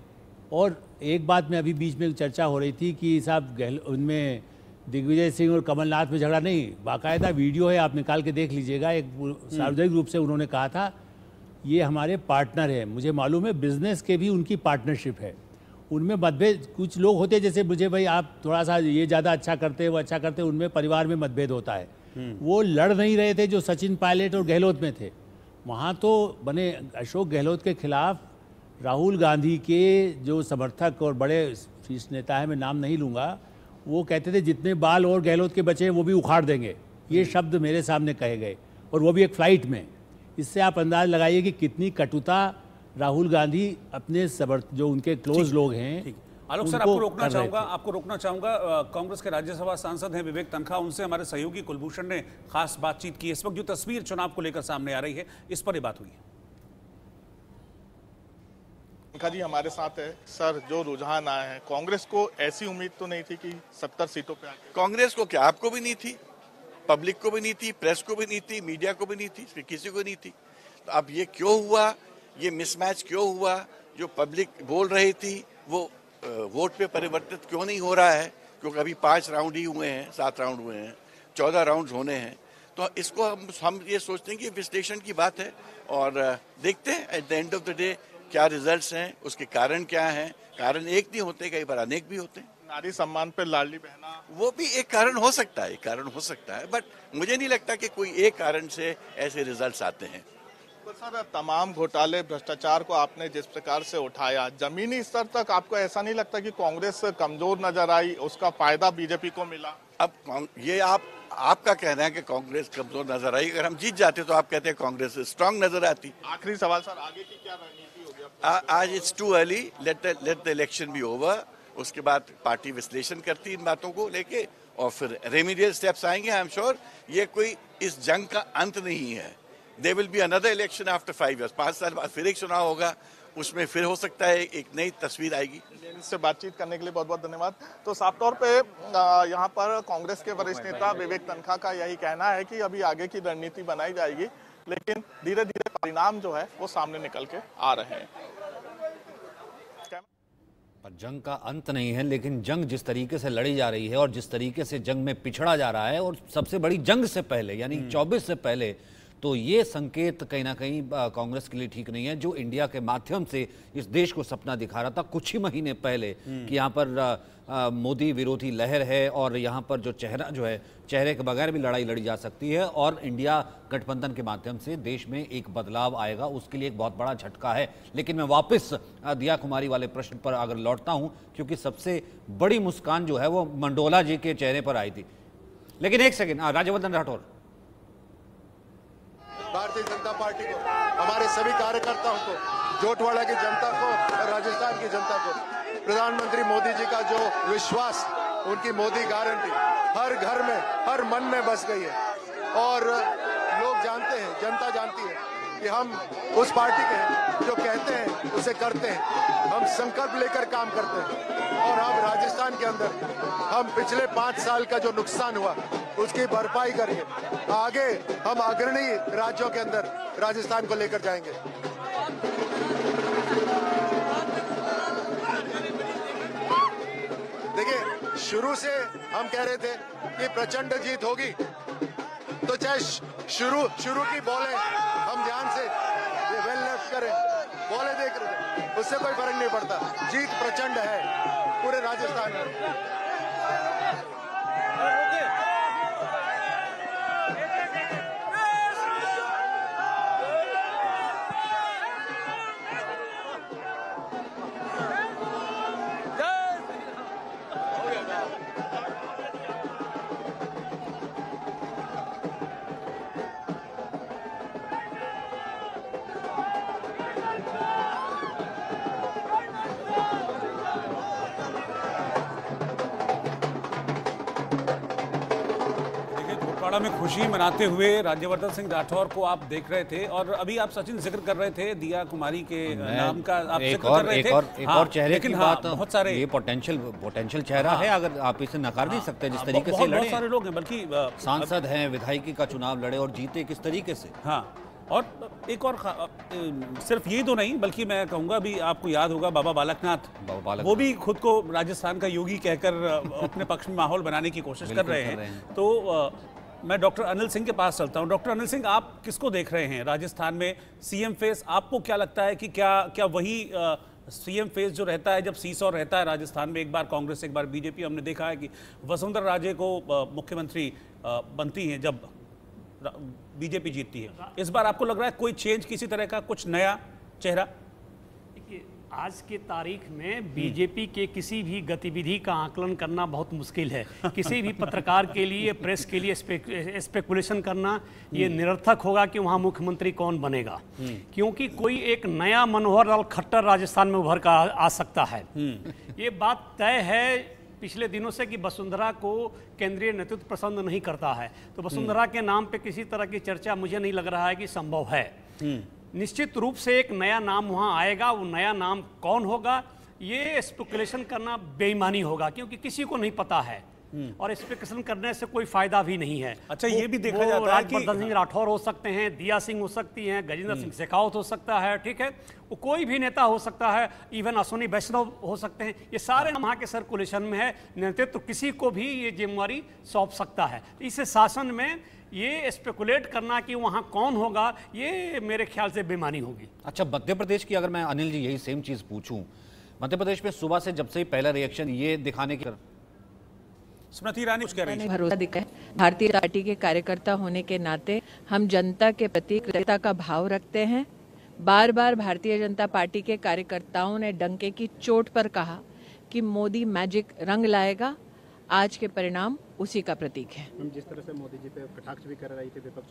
और एक बात में अभी बीच में चर्चा हो रही थी कि साहब उनमें दिग्विजय सिंह और कमलनाथ में झगड़ा नहीं, बाकायदा वीडियो है, आप निकाल के देख लीजिएगा। एक सार्वजनिक रूप से उन्होंने कहा था ये हमारे पार्टनर है। मुझे मालूम है बिजनेस के भी उनकी पार्टनरशिप है, उनमें मतभेद कुछ लोग होते हैं, जैसे मुझे भाई आप थोड़ा सा ये ज़्यादा अच्छा करते हैं वो अच्छा करते हैं, उनमें परिवार में मतभेद होता है। वो लड़ नहीं रहे थे जो सचिन पायलट और गहलोत में थे। वहाँ तो बने अशोक गहलोत के खिलाफ राहुल गांधी के जो समर्थक और बड़े शीर्ष नेता है, मैं नाम नहीं लूँगा, वो कहते थे जितने बाल और गहलोत के बचे हैं वो भी उखाड़ देंगे। ये शब्द मेरे सामने कहे गए, और वो भी एक फ्लाइट में। इससे आप अंदाज लगाइए कि कितनी कटुता राहुल गांधी अपने जो उनके क्लोज लोग हैं। आलोक सर आपको रोकना चाहूंगा, कांग्रेस के राज्यसभा सांसद हैं विवेक तनखा, उनसे हमारे सहयोगी कुलभूषण ने खास बातचीत की। इस वक्त जो तस्वीर चुनाव को लेकर सामने आ रही है, इस पर ये बात हुई है। तनखा जी हमारे साथ है। सर, जो रुझान आए हैं, कांग्रेस को ऐसी उम्मीद तो नहीं थी कि 70 सीटों पे आके? कांग्रेस को क्या, आपको भी नहीं थी, पब्लिक को भी नहीं थी, प्रेस को भी नहीं थी, मीडिया को भी नहीं थी, किसी को नहीं थी। तो अब ये क्यों हुआ, ये मिसमैच क्यों हुआ? जो पब्लिक बोल रही थी वो वोट पे परिवर्तित क्यों नहीं हो रहा है? क्योंकि अभी 5 राउंड ही हुए हैं, 7 राउंड हुए हैं, 14 राउंड होने हैं। तो इसको हम ये सोचते हैं कि विश्लेषण की बात है, और देखते हैं at the end of the day क्या रिजल्ट्स हैं, उसके कारण क्या हैं। कारण एक नहीं होते, कई बार अनेक भी होते हैं। नारी सम्मान पे लाडली बहना, वो भी एक कारण हो सकता है, बट मुझे नहीं लगता कि कोई एक कारण से ऐसे रिजल्ट्स आते हैं। तो सर, तमाम घोटाले, भ्रष्टाचार को आपने जिस प्रकार से उठाया, जमीनी स्तर तक आपको ऐसा नहीं लगता कि कांग्रेस कमजोर नजर आई, उसका फायदा बीजेपी को मिला? अब ये आपका कहना है कि कांग्रेस कमजोर नजर आई। अगर हम जीत जाते तो आप कहते हैं कांग्रेस स्ट्रांग नजर आती। आखिरी सवाल सर, आगे की क्या रणनीति होगी? आज it's too early, let the election be over. उसके बाद पार्टी विश्लेषण करती इन बातों को लेके, और फिर रेमिडियल स्टेप्स आएंगे। आई एम श्योर ये कोई इस जंग का अंत नहीं है। There will be another election after 5 years। 5 साल बाद फिर एक चुनाव होगा, उसमें फिर हो सकता है एक नई तस्वीर आएगी। इससे बातचीत करने के लिए बहुत बहुत धन्यवाद। तो साफ तौर पे यहाँ पर कांग्रेस के वरिष्ठ नेता विवेक तन्खा का यही कहना है कि अभी आगे की रणनीति बनाई जाएगी, लेकिन धीरे धीरे परिणाम जो है वो सामने निकल के आ रहे हैं। पर जंग का अंत नहीं है, लेकिन जंग जिस तरीके से लड़ी जा रही है और जिस तरीके से जंग में पिछड़ा जा रहा है, और सबसे बड़ी जंग से पहले यानी 24 से पहले, तो ये संकेत कहीं ना कहीं कांग्रेस के लिए ठीक नहीं है, जो इंडिया के माध्यम से इस देश को सपना दिखा रहा था कुछ ही महीने पहले कि यहाँ पर मोदी विरोधी लहर है और यहाँ पर जो चेहरे के बगैर भी लड़ाई लड़ी जा सकती है और इंडिया गठबंधन के माध्यम से देश में एक बदलाव आएगा, उसके लिए एक बहुत बड़ा झटका है। लेकिन मैं वापस दिया कुमारी वाले प्रश्न पर अगर लौटता हूँ, क्योंकि सबसे बड़ी मुस्कान जो है वो मंडोला जी के चेहरे पर आई थी। लेकिन एक सेकेंड, राज्यवर्धन राठौर। भारतीय जनता पार्टी को, हमारे सभी कार्यकर्ताओं को, जोटवाड़ा की जनता को और राजस्थान की जनता को प्रधानमंत्री मोदी जी का जो विश्वास, उनकी मोदी गारंटी हर घर में, हर मन में बस गई है। और लोग जानते हैं, जनता जानती है कि हम उस पार्टी के हैं जो कहते हैं उसे करते हैं, हम संकल्प लेकर काम करते हैं। और अब राजस्थान के अंदर हम पिछले 5 साल का जो नुकसान हुआ उसकी भरपाई करके आगे हम अग्रणी राज्यों के अंदर राजस्थान को लेकर जाएंगे। देखिए, शुरू से हम कह रहे थे कि प्रचंड जीत होगी, तो चाहे शुरू की बॉलें हम ध्यान से वेल लेफ्ट करें, बॉलें देख रहे थे, उससे कोई फर्क नहीं पड़ता। जीत प्रचंड है पूरे राजस्थान में। में खुशी मनाते हुए राज्यवर्धन सिंह राठौर को आप देख रहे थे, और अभी आप सचिन जिक्र कर रहे थे दिया कुमारी के नाम का, आप जिक्र कर रहे थे। एक और चेहरे की बात, बहुत सारे ये पोटेंशियल चेहरा है, अगर आप इसे नकार नहीं सकते। जिस तरीके से लड़े, बहुत सारे लोग हैं, बल्कि सांसद हैं, विधायकी का चुनाव लड़े और जीते किस तरीके से। हाँ, और एक और सिर्फ ये तो नहीं, बल्कि मैं कहूँगा भी, आपको याद होगा बाबा बालकनाथ, वो भी खुद को राजस्थान का योगी कहकर अपने पक्ष में माहौल बनाने की कोशिश कर रहे हैं। तो मैं डॉक्टर अनिल सिंह के पास चलता हूं। डॉक्टर अनिल सिंह, आप किसको देख रहे हैं राजस्थान में सीएम फेस? आपको क्या लगता है कि क्या वही सीएम फेस जो रहता है जब सीसॉ रहता है राजस्थान में, एक बार कांग्रेस एक बार बीजेपी? हमने देखा है कि वसुंधरा राजे को मुख्यमंत्री बनती हैं जब बीजेपी जीतती है। इस बार आपको लग रहा है कोई चेंज, किसी तरह का कुछ नया चेहरा? आज की तारीख में बीजेपी के किसी भी गतिविधि का आकलन करना बहुत मुश्किल है। किसी भी पत्रकार के लिए, प्रेस के लिए स्पेकुलेशन करना ये निरर्थक होगा कि वहाँ मुख्यमंत्री कौन बनेगा, क्योंकि कोई एक नया मनोहर लाल खट्टर राजस्थान में उभर कर आ सकता है। ये बात तय है पिछले दिनों से कि वसुंधरा को केंद्रीय नेतृत्व पसंद नहीं करता है, तो वसुंधरा के नाम पे किसी तरह की चर्चा मुझे नहीं लग रहा है कि संभव है। निश्चित रूप से एक नया नाम वहां आएगा, वो नया नाम कौन होगा ये स्पेकुलेशन करना बेईमानी होगा, क्योंकि किसी को नहीं पता है और स्पेकुलेशन करने से कोई फायदा भी नहीं है। अच्छा, ये भी देखा जाता है कि राज्यवर्धन सिंह राठौर हो सकते हैं, दिया सिंह हो सकती हैं, गजेंद्र सिंह शेखावत हो सकता है, ठीक है, वो कोई भी नेता हो सकता है, इवन अश्विनी वैष्णव हो सकते हैं। ये सारे वहाँ के सर्कुलेशन में है, नेतृत्व किसी को भी ये जिम्मेवारी सौंप सकता है। इस शासन में ये स्पेकुलेट करना कि वहाँ कौन होगा, ये मेरे ख्याल से बेईमानी होगी। अच्छा, मध्य प्रदेश की अगर मैं अनिल जी यही सेम चीज़ पूछूं, मध्य प्रदेश में सुबह से जब से ही पहला रिएक्शन ये दिखाने की, स्मृति ईरानी कुछ कह रही है, भरोसा दिखा है। भारतीय जनता पार्टी के कार्यकर्ता होने के नाते हम जनता के प्रति कृतज्ञता का भाव रखते हैं। बार बार भारतीय जनता पार्टी के कार्यकर्ताओं ने डंके की चोट पर कहा कि मोदी मैजिक रंग लाएगा। आज के परिणाम उसी का प्रतीक है। जिस तरह से मोदी जी पे कटाक्ष भी कर रही थी विपक्ष,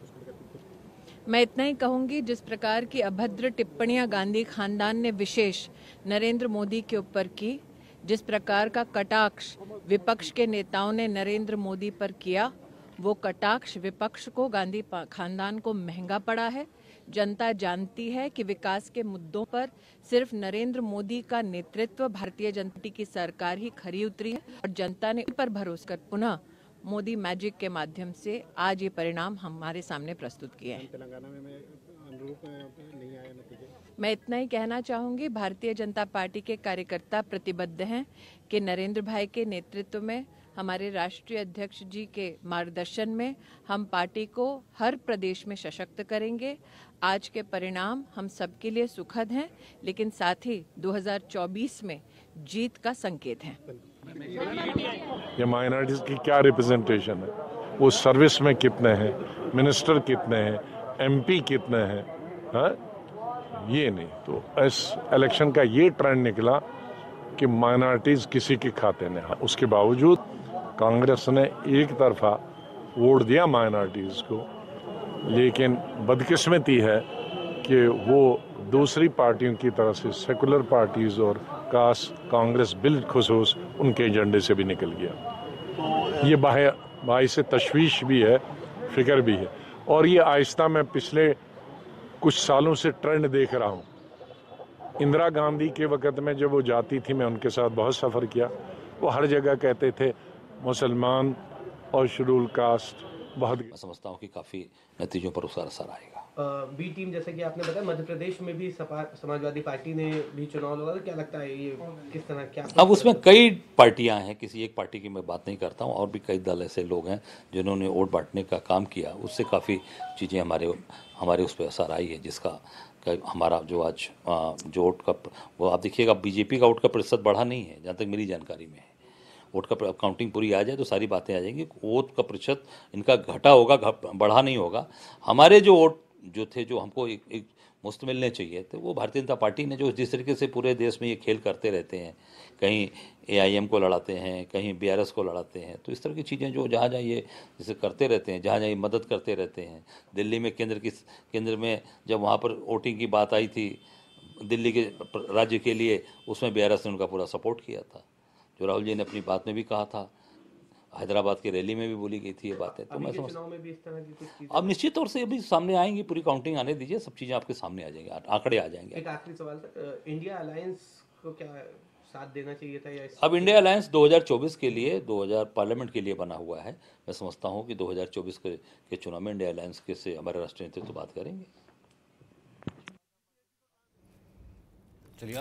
मैं इतना ही कहूंगी, जिस प्रकार की अभद्र टिप्पणियां गांधी खानदान ने विशेष नरेंद्र मोदी के ऊपर की, जिस प्रकार का कटाक्ष विपक्ष के नेताओं ने नरेंद्र मोदी पर किया, वो कटाक्ष विपक्ष को, गांधी खानदान को महंगा पड़ा है। जनता जानती है कि विकास के मुद्दों पर सिर्फ नरेंद्र मोदी का नेतृत्व भारतीय जनता पार्टी की सरकार ही खरी उतरी है और जनता ने इस पर भरोसा कर पुनः मोदी मैजिक के माध्यम से आज ये परिणाम हमारे सामने प्रस्तुत किए हैं। तेलंगाना में अनुरूप नहीं आया नतीजे। मैं इतना ही कहना चाहूंगी, भारतीय जनता पार्टी के कार्यकर्ता प्रतिबद्ध हैं कि नरेंद्र भाई के नेतृत्व में, हमारे राष्ट्रीय अध्यक्ष जी के मार्गदर्शन में हम पार्टी को हर प्रदेश में सशक्त करेंगे। आज के परिणाम हम सबके लिए सुखद हैं, लेकिन साथ ही 2024 में जीत का संकेत हैं। ये माइनॉरिटीज की क्या रिप्रेजेंटेशन है, वो सर्विस में कितने हैं, मिनिस्टर कितने हैं, एमपी कितने हैं, ये नहीं। तो इस इलेक्शन का ये ट्रेंड निकला कि माइनॉरिटीज किसी के खाते में। उसके बावजूद कांग्रेस ने एक तरफा वोट दिया माइनॉरिटीज को, लेकिन बदकिस्मती है कि वो दूसरी पार्टियों की तरह से सेकुलर पार्टीज और कांग्रेस बिलखुसूस उनके एजेंडे से भी निकल गया। ये भाई से तशवीश भी है, फिक्र भी है। और ये आहिस्ता मैं पिछले कुछ सालों से ट्रेंड देख रहा हूँ। इंदिरा गांधी के वक़्त में जब वो जाती थी, मैं उनके साथ बहुत सफ़र किया, वो हर जगह कहते थे मुसलमान और शेड्यूल कास्ट बहुत। मैं समझता हूँ कि काफ़ी नतीजों पर उसका असर आएगा। बी टीम, जैसे कि आपने बताया, मध्य प्रदेश में भी समाजवादी पार्टी ने भी चुनाव लड़ा, तो क्या लगता है ये किस तरह क्या? अब उसमें कई पार्टियां हैं, किसी एक पार्टी की मैं बात नहीं करता हूं, और भी कई दल ऐसे लोग हैं जिन्होंने वोट बांटने का काम किया। उससे काफ़ी चीज़ें हमारे उस पर असर आई है, जिसका हमारा जो आज जो वोट का वो आप देखिएगा, बीजेपी का वोट का प्रतिशत बढ़ा नहीं है जहाँ तक मेरी जानकारी में है। वोट का काउंटिंग पूरी आ जाए तो सारी बातें आ जाएंगी। वोट का प्रतिशत इनका घटा होगा, बढ़ा नहीं होगा। हमारे जो वोट जो थे, जो हमको एक मुफ्त मिलने चाहिए थे, वो भारतीय जनता पार्टी ने जो जिस तरीके से पूरे देश में ये खेल करते रहते हैं, कहीं AIM को लड़ाते हैं, कहीं BRS को लड़ाते हैं, तो इस तरह की चीज़ें जो जहाँ ये जैसे करते रहते हैं, जहाँ ये मदद करते रहते हैं। दिल्ली में केंद्र में जब वहाँ पर वोटिंग की बात आई थी दिल्ली के राज्य के लिए, उसमें BRS ने उनका पूरा सपोर्ट किया था। जो राहुल जी ने अपनी बात में भी कहा था, हैदराबाद की रैली में भी बोली गई थी ये बातें। तो मैं समझता हूं अब निश्चित तौर से अभी सामने आएंगी, पूरी काउंटिंग आने दीजिए, सब चीज़ें आपके सामने आ जाएंगी, आंकड़े आ जाएंगे। एक आखिरी सवाल था, इंडिया अलायंस को क्या साथ देना चाहिए था या अब इंडिया अलायंस 2024 के लिए 2000 पार्लियामेंट के लिए बना हुआ है। मैं समझता हूँ कि 2024 के चुनाव में इंडिया अलायंस के से हमारे राष्ट्रीय नेतृत्व तो बात करेंगे। चलिए,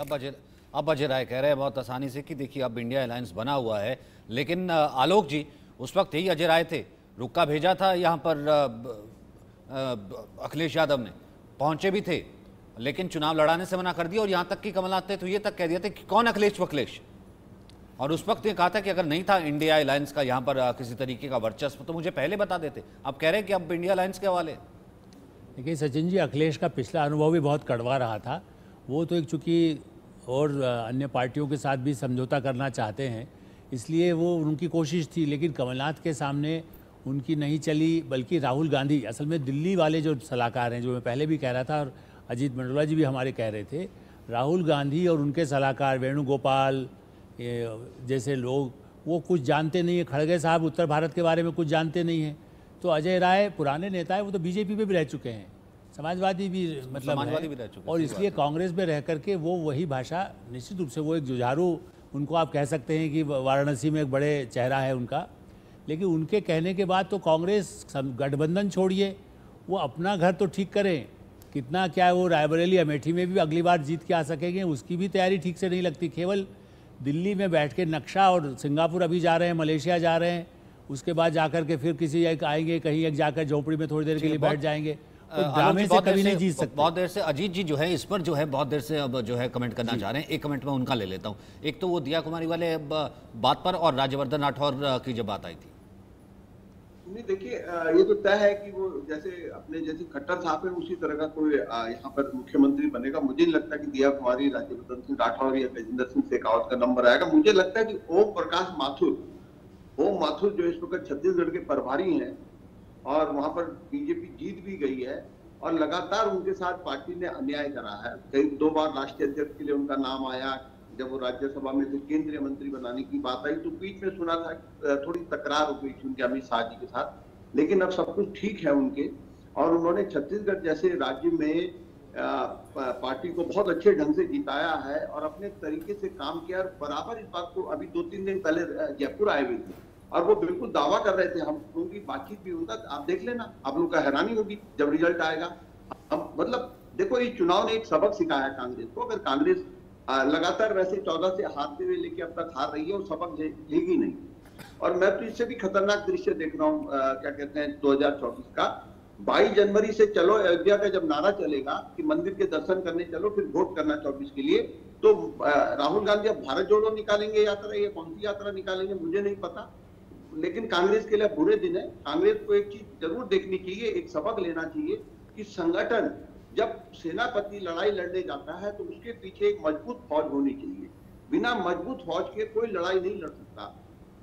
अब अजय राय कह रहे हैं बहुत आसानी से कि देखिए अब इंडिया अलायंस बना हुआ है, लेकिन आलोक जी उस वक्त यही अजय राय थे, रुक्का भेजा था यहाँ पर अखिलेश यादव ने, पहुंचे भी थे, लेकिन चुनाव लड़ाने से मना कर दिया। और यहाँ तक कि कमलनाथ ने तो ये तक कह दिया था कि कौन अखिलेश, और उस वक्त ये कहा था कि अगर नहीं था इंडिया अलायंस का यहाँ पर किसी तरीके का वर्चस्व तो मुझे पहले बता देते। अब कह रहे हैं कि अब इंडिया अलायंस के हवाले। देखिए सचिन जी, अखिलेश का पिछला अनुभव भी बहुत कड़वा रहा था। वो तो एक चूँकि और अन्य पार्टियों के साथ भी समझौता करना चाहते हैं, इसलिए वो उनकी कोशिश थी, लेकिन कमलनाथ के सामने उनकी नहीं चली। बल्कि राहुल गांधी, असल में दिल्ली वाले जो सलाहकार हैं, जो मैं पहले भी कह रहा था और अजीत मंडोला जी भी हमारे कह रहे थे, राहुल गांधी और उनके सलाहकार वेणुगोपाल जैसे लोग, वो कुछ जानते नहीं है। खड़गे साहब उत्तर भारत के बारे में कुछ जानते नहीं हैं। तो अजय राय पुराने नेता है, वो तो बीजेपी में भी रह चुके हैं, समाजवादी भी मतलब है, और इसलिए कांग्रेस में रह करके वो वही भाषा, निश्चित रूप से वो एक जुझारू, उनको आप कह सकते हैं कि वाराणसी में एक बड़े चेहरा है उनका, लेकिन उनके कहने के बाद तो कांग्रेस गठबंधन छोड़िए, वो अपना घर तो ठीक करें। कितना क्या है, वो रायबरेली अमेठी में भी अगली बार जीत के आ सकेंगे, उसकी भी तैयारी ठीक से नहीं लगती। केवल दिल्ली में बैठ के नक्शा, और सिंगापुर अभी जा रहे हैं, मलेशिया जा रहे हैं, उसके बाद जाकर के फिर किसी एक आएंगे, कहीं एक जाकर झोपड़ी में थोड़ी देर के लिए बैठ जाएंगे, तो ड्रामे से कभी नहीं जीत सकते। बहुत देर से अजीत जी जो है इस पर जो है बहुत देर से अब जो है कमेंट करना चाह रहे हैं। एक कमेंट में उनका ले लेता हूं। एक तो वो दिया कुमारी वाले बात पर, और राज्यवर्धन राठौर की जब बात आई थी। नहीं, देखिए ये तो तय है कि वो जैसे अपने जैसे खट्टर साहब है, उसी तरह का कोई यहाँ पर मुख्यमंत्री बनेगा। मुझे नहीं लगता कि दिया कुमारी, राज्यवर्धन सिंह राठौर या गजेंद्र सिंह शेखावत का नंबर आएगा। मुझे लगता है कि ओम प्रकाश माथुर जो इस वक्त छत्तीसगढ़ के प्रभारी हैं, और वहां पर बीजेपी जीत भी गई है, और लगातार उनके साथ पार्टी ने अन्याय करा है। कई 2 बार राष्ट्रीय अध्यक्ष के लिए उनका नाम आया, जब वो राज्यसभा में से केंद्रीय मंत्री बनाने की बात आई तो बीच में सुना था थोड़ी तकरार हो गई थी उनके अमित शाह जी के साथ, लेकिन अब सब कुछ ठीक है उनके। और उन्होंने छत्तीसगढ़ जैसे राज्य में पार्टी को बहुत अच्छे ढंग से जिताया है और अपने तरीके से काम किया। और बराबर इस बात को अभी 2-3 दिन पहले जयपुर आए हुए थे और वो बिल्कुल दावा कर रहे थे, हम लोगों की बातचीत भी होता, आप देख लेना, आप लोग का हैरानी होगी जब रिजल्ट आएगा। अब मतलब देखो, ये चुनाव ने एक सबक सिखाया कांग्रेस को। अगर कांग्रेस लगातार वैसे 14 से हारते हुए लेके अब तक हार रही है और सबक लेगी नहीं। और मैं तो इससे भी खतरनाक दृश्य देख रहा हूँ, क्या कहते हैं, 2024 का 22 जनवरी से चलो अयोध्या का जब नारा चलेगा कि मंदिर के दर्शन करने चलो, फिर वोट करना 24 के लिए, तो राहुल गांधी अब भारत जोड़ो निकालेंगे यात्रा, या कौन सी यात्रा निकालेंगे मुझे नहीं पता, लेकिन कांग्रेस के लिए बुरे दिन है। कांग्रेस को एक चीज जरूर देखनी चाहिए, एक सबक लेना चाहिए कि संगठन जब सेनापति लड़ाई लड़ने जाता है तो उसके पीछे एक मजबूत फौज होनी चाहिए। बिना मजबूत फौज के कोई लड़ाई नहीं लड़ सकता।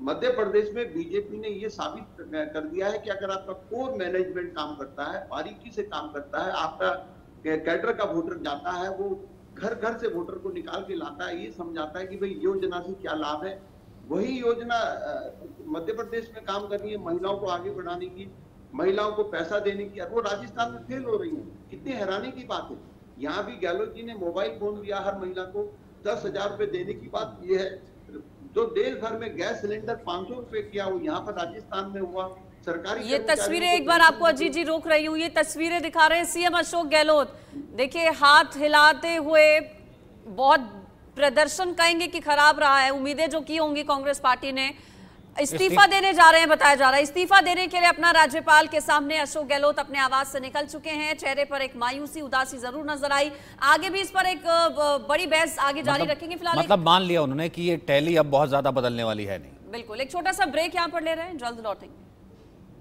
मध्य प्रदेश में बीजेपी ने ये साबित कर दिया है कि अगर आपका कोर मैनेजमेंट काम करता है, बारीकी से काम करता है, आपका कैडर का वोटर जाता है, वो घर घर से वोटर को निकाल के लाता है, ये समझाता है कि भाई योजना से क्या लाभ है, वही योजना मध्य प्रदेश में काम करनी है, महिलाओं को आगे बढ़ाने की, महिलाओं को पैसा देने की। वो राजस्थान में फेल हो रही है, कितनी हैरानी की बात है। यहाँ भी गहलोत जी ने मोबाइल फोन दिया हर महिला को, 10,000 रुपए देने की बात ये है। जो देश भर में गैस सिलेंडर 500 रुपए किया, वो यहाँ पर राजस्थान में हुआ। सरकारी ये तस्वीरें, एक बार आपको अजीत जी रोक रही हूँ, ये तस्वीरें दिखा रहे हैं सीएम अशोक गहलोत। देखिए हाथ हिलाते हुए, बहुत प्रदर्शन कहेंगे कि खराब रहा है, उम्मीदें जो की होंगी कांग्रेस पार्टी ने, इस्तीफा देने जा रहे हैं, बताया जा रहा है। इस्तीफा देने के लिए अपना राज्यपाल के सामने अशोक गहलोत अपने आवास से निकल चुके हैं। चेहरे पर एक मायूसी, उदासी जरूर नजर आई। आगे भी इस पर एक बड़ी बहस आगे जारी रखेंगे। फिलहाल मतलब मान लिया उन्होंने कि ये टैली अब बहुत ज्यादा बदलने वाली है नहीं। बिल्कुल, एक छोटा सा ब्रेक यहाँ पर ले रहे हैं, जल्द लौटेंगे।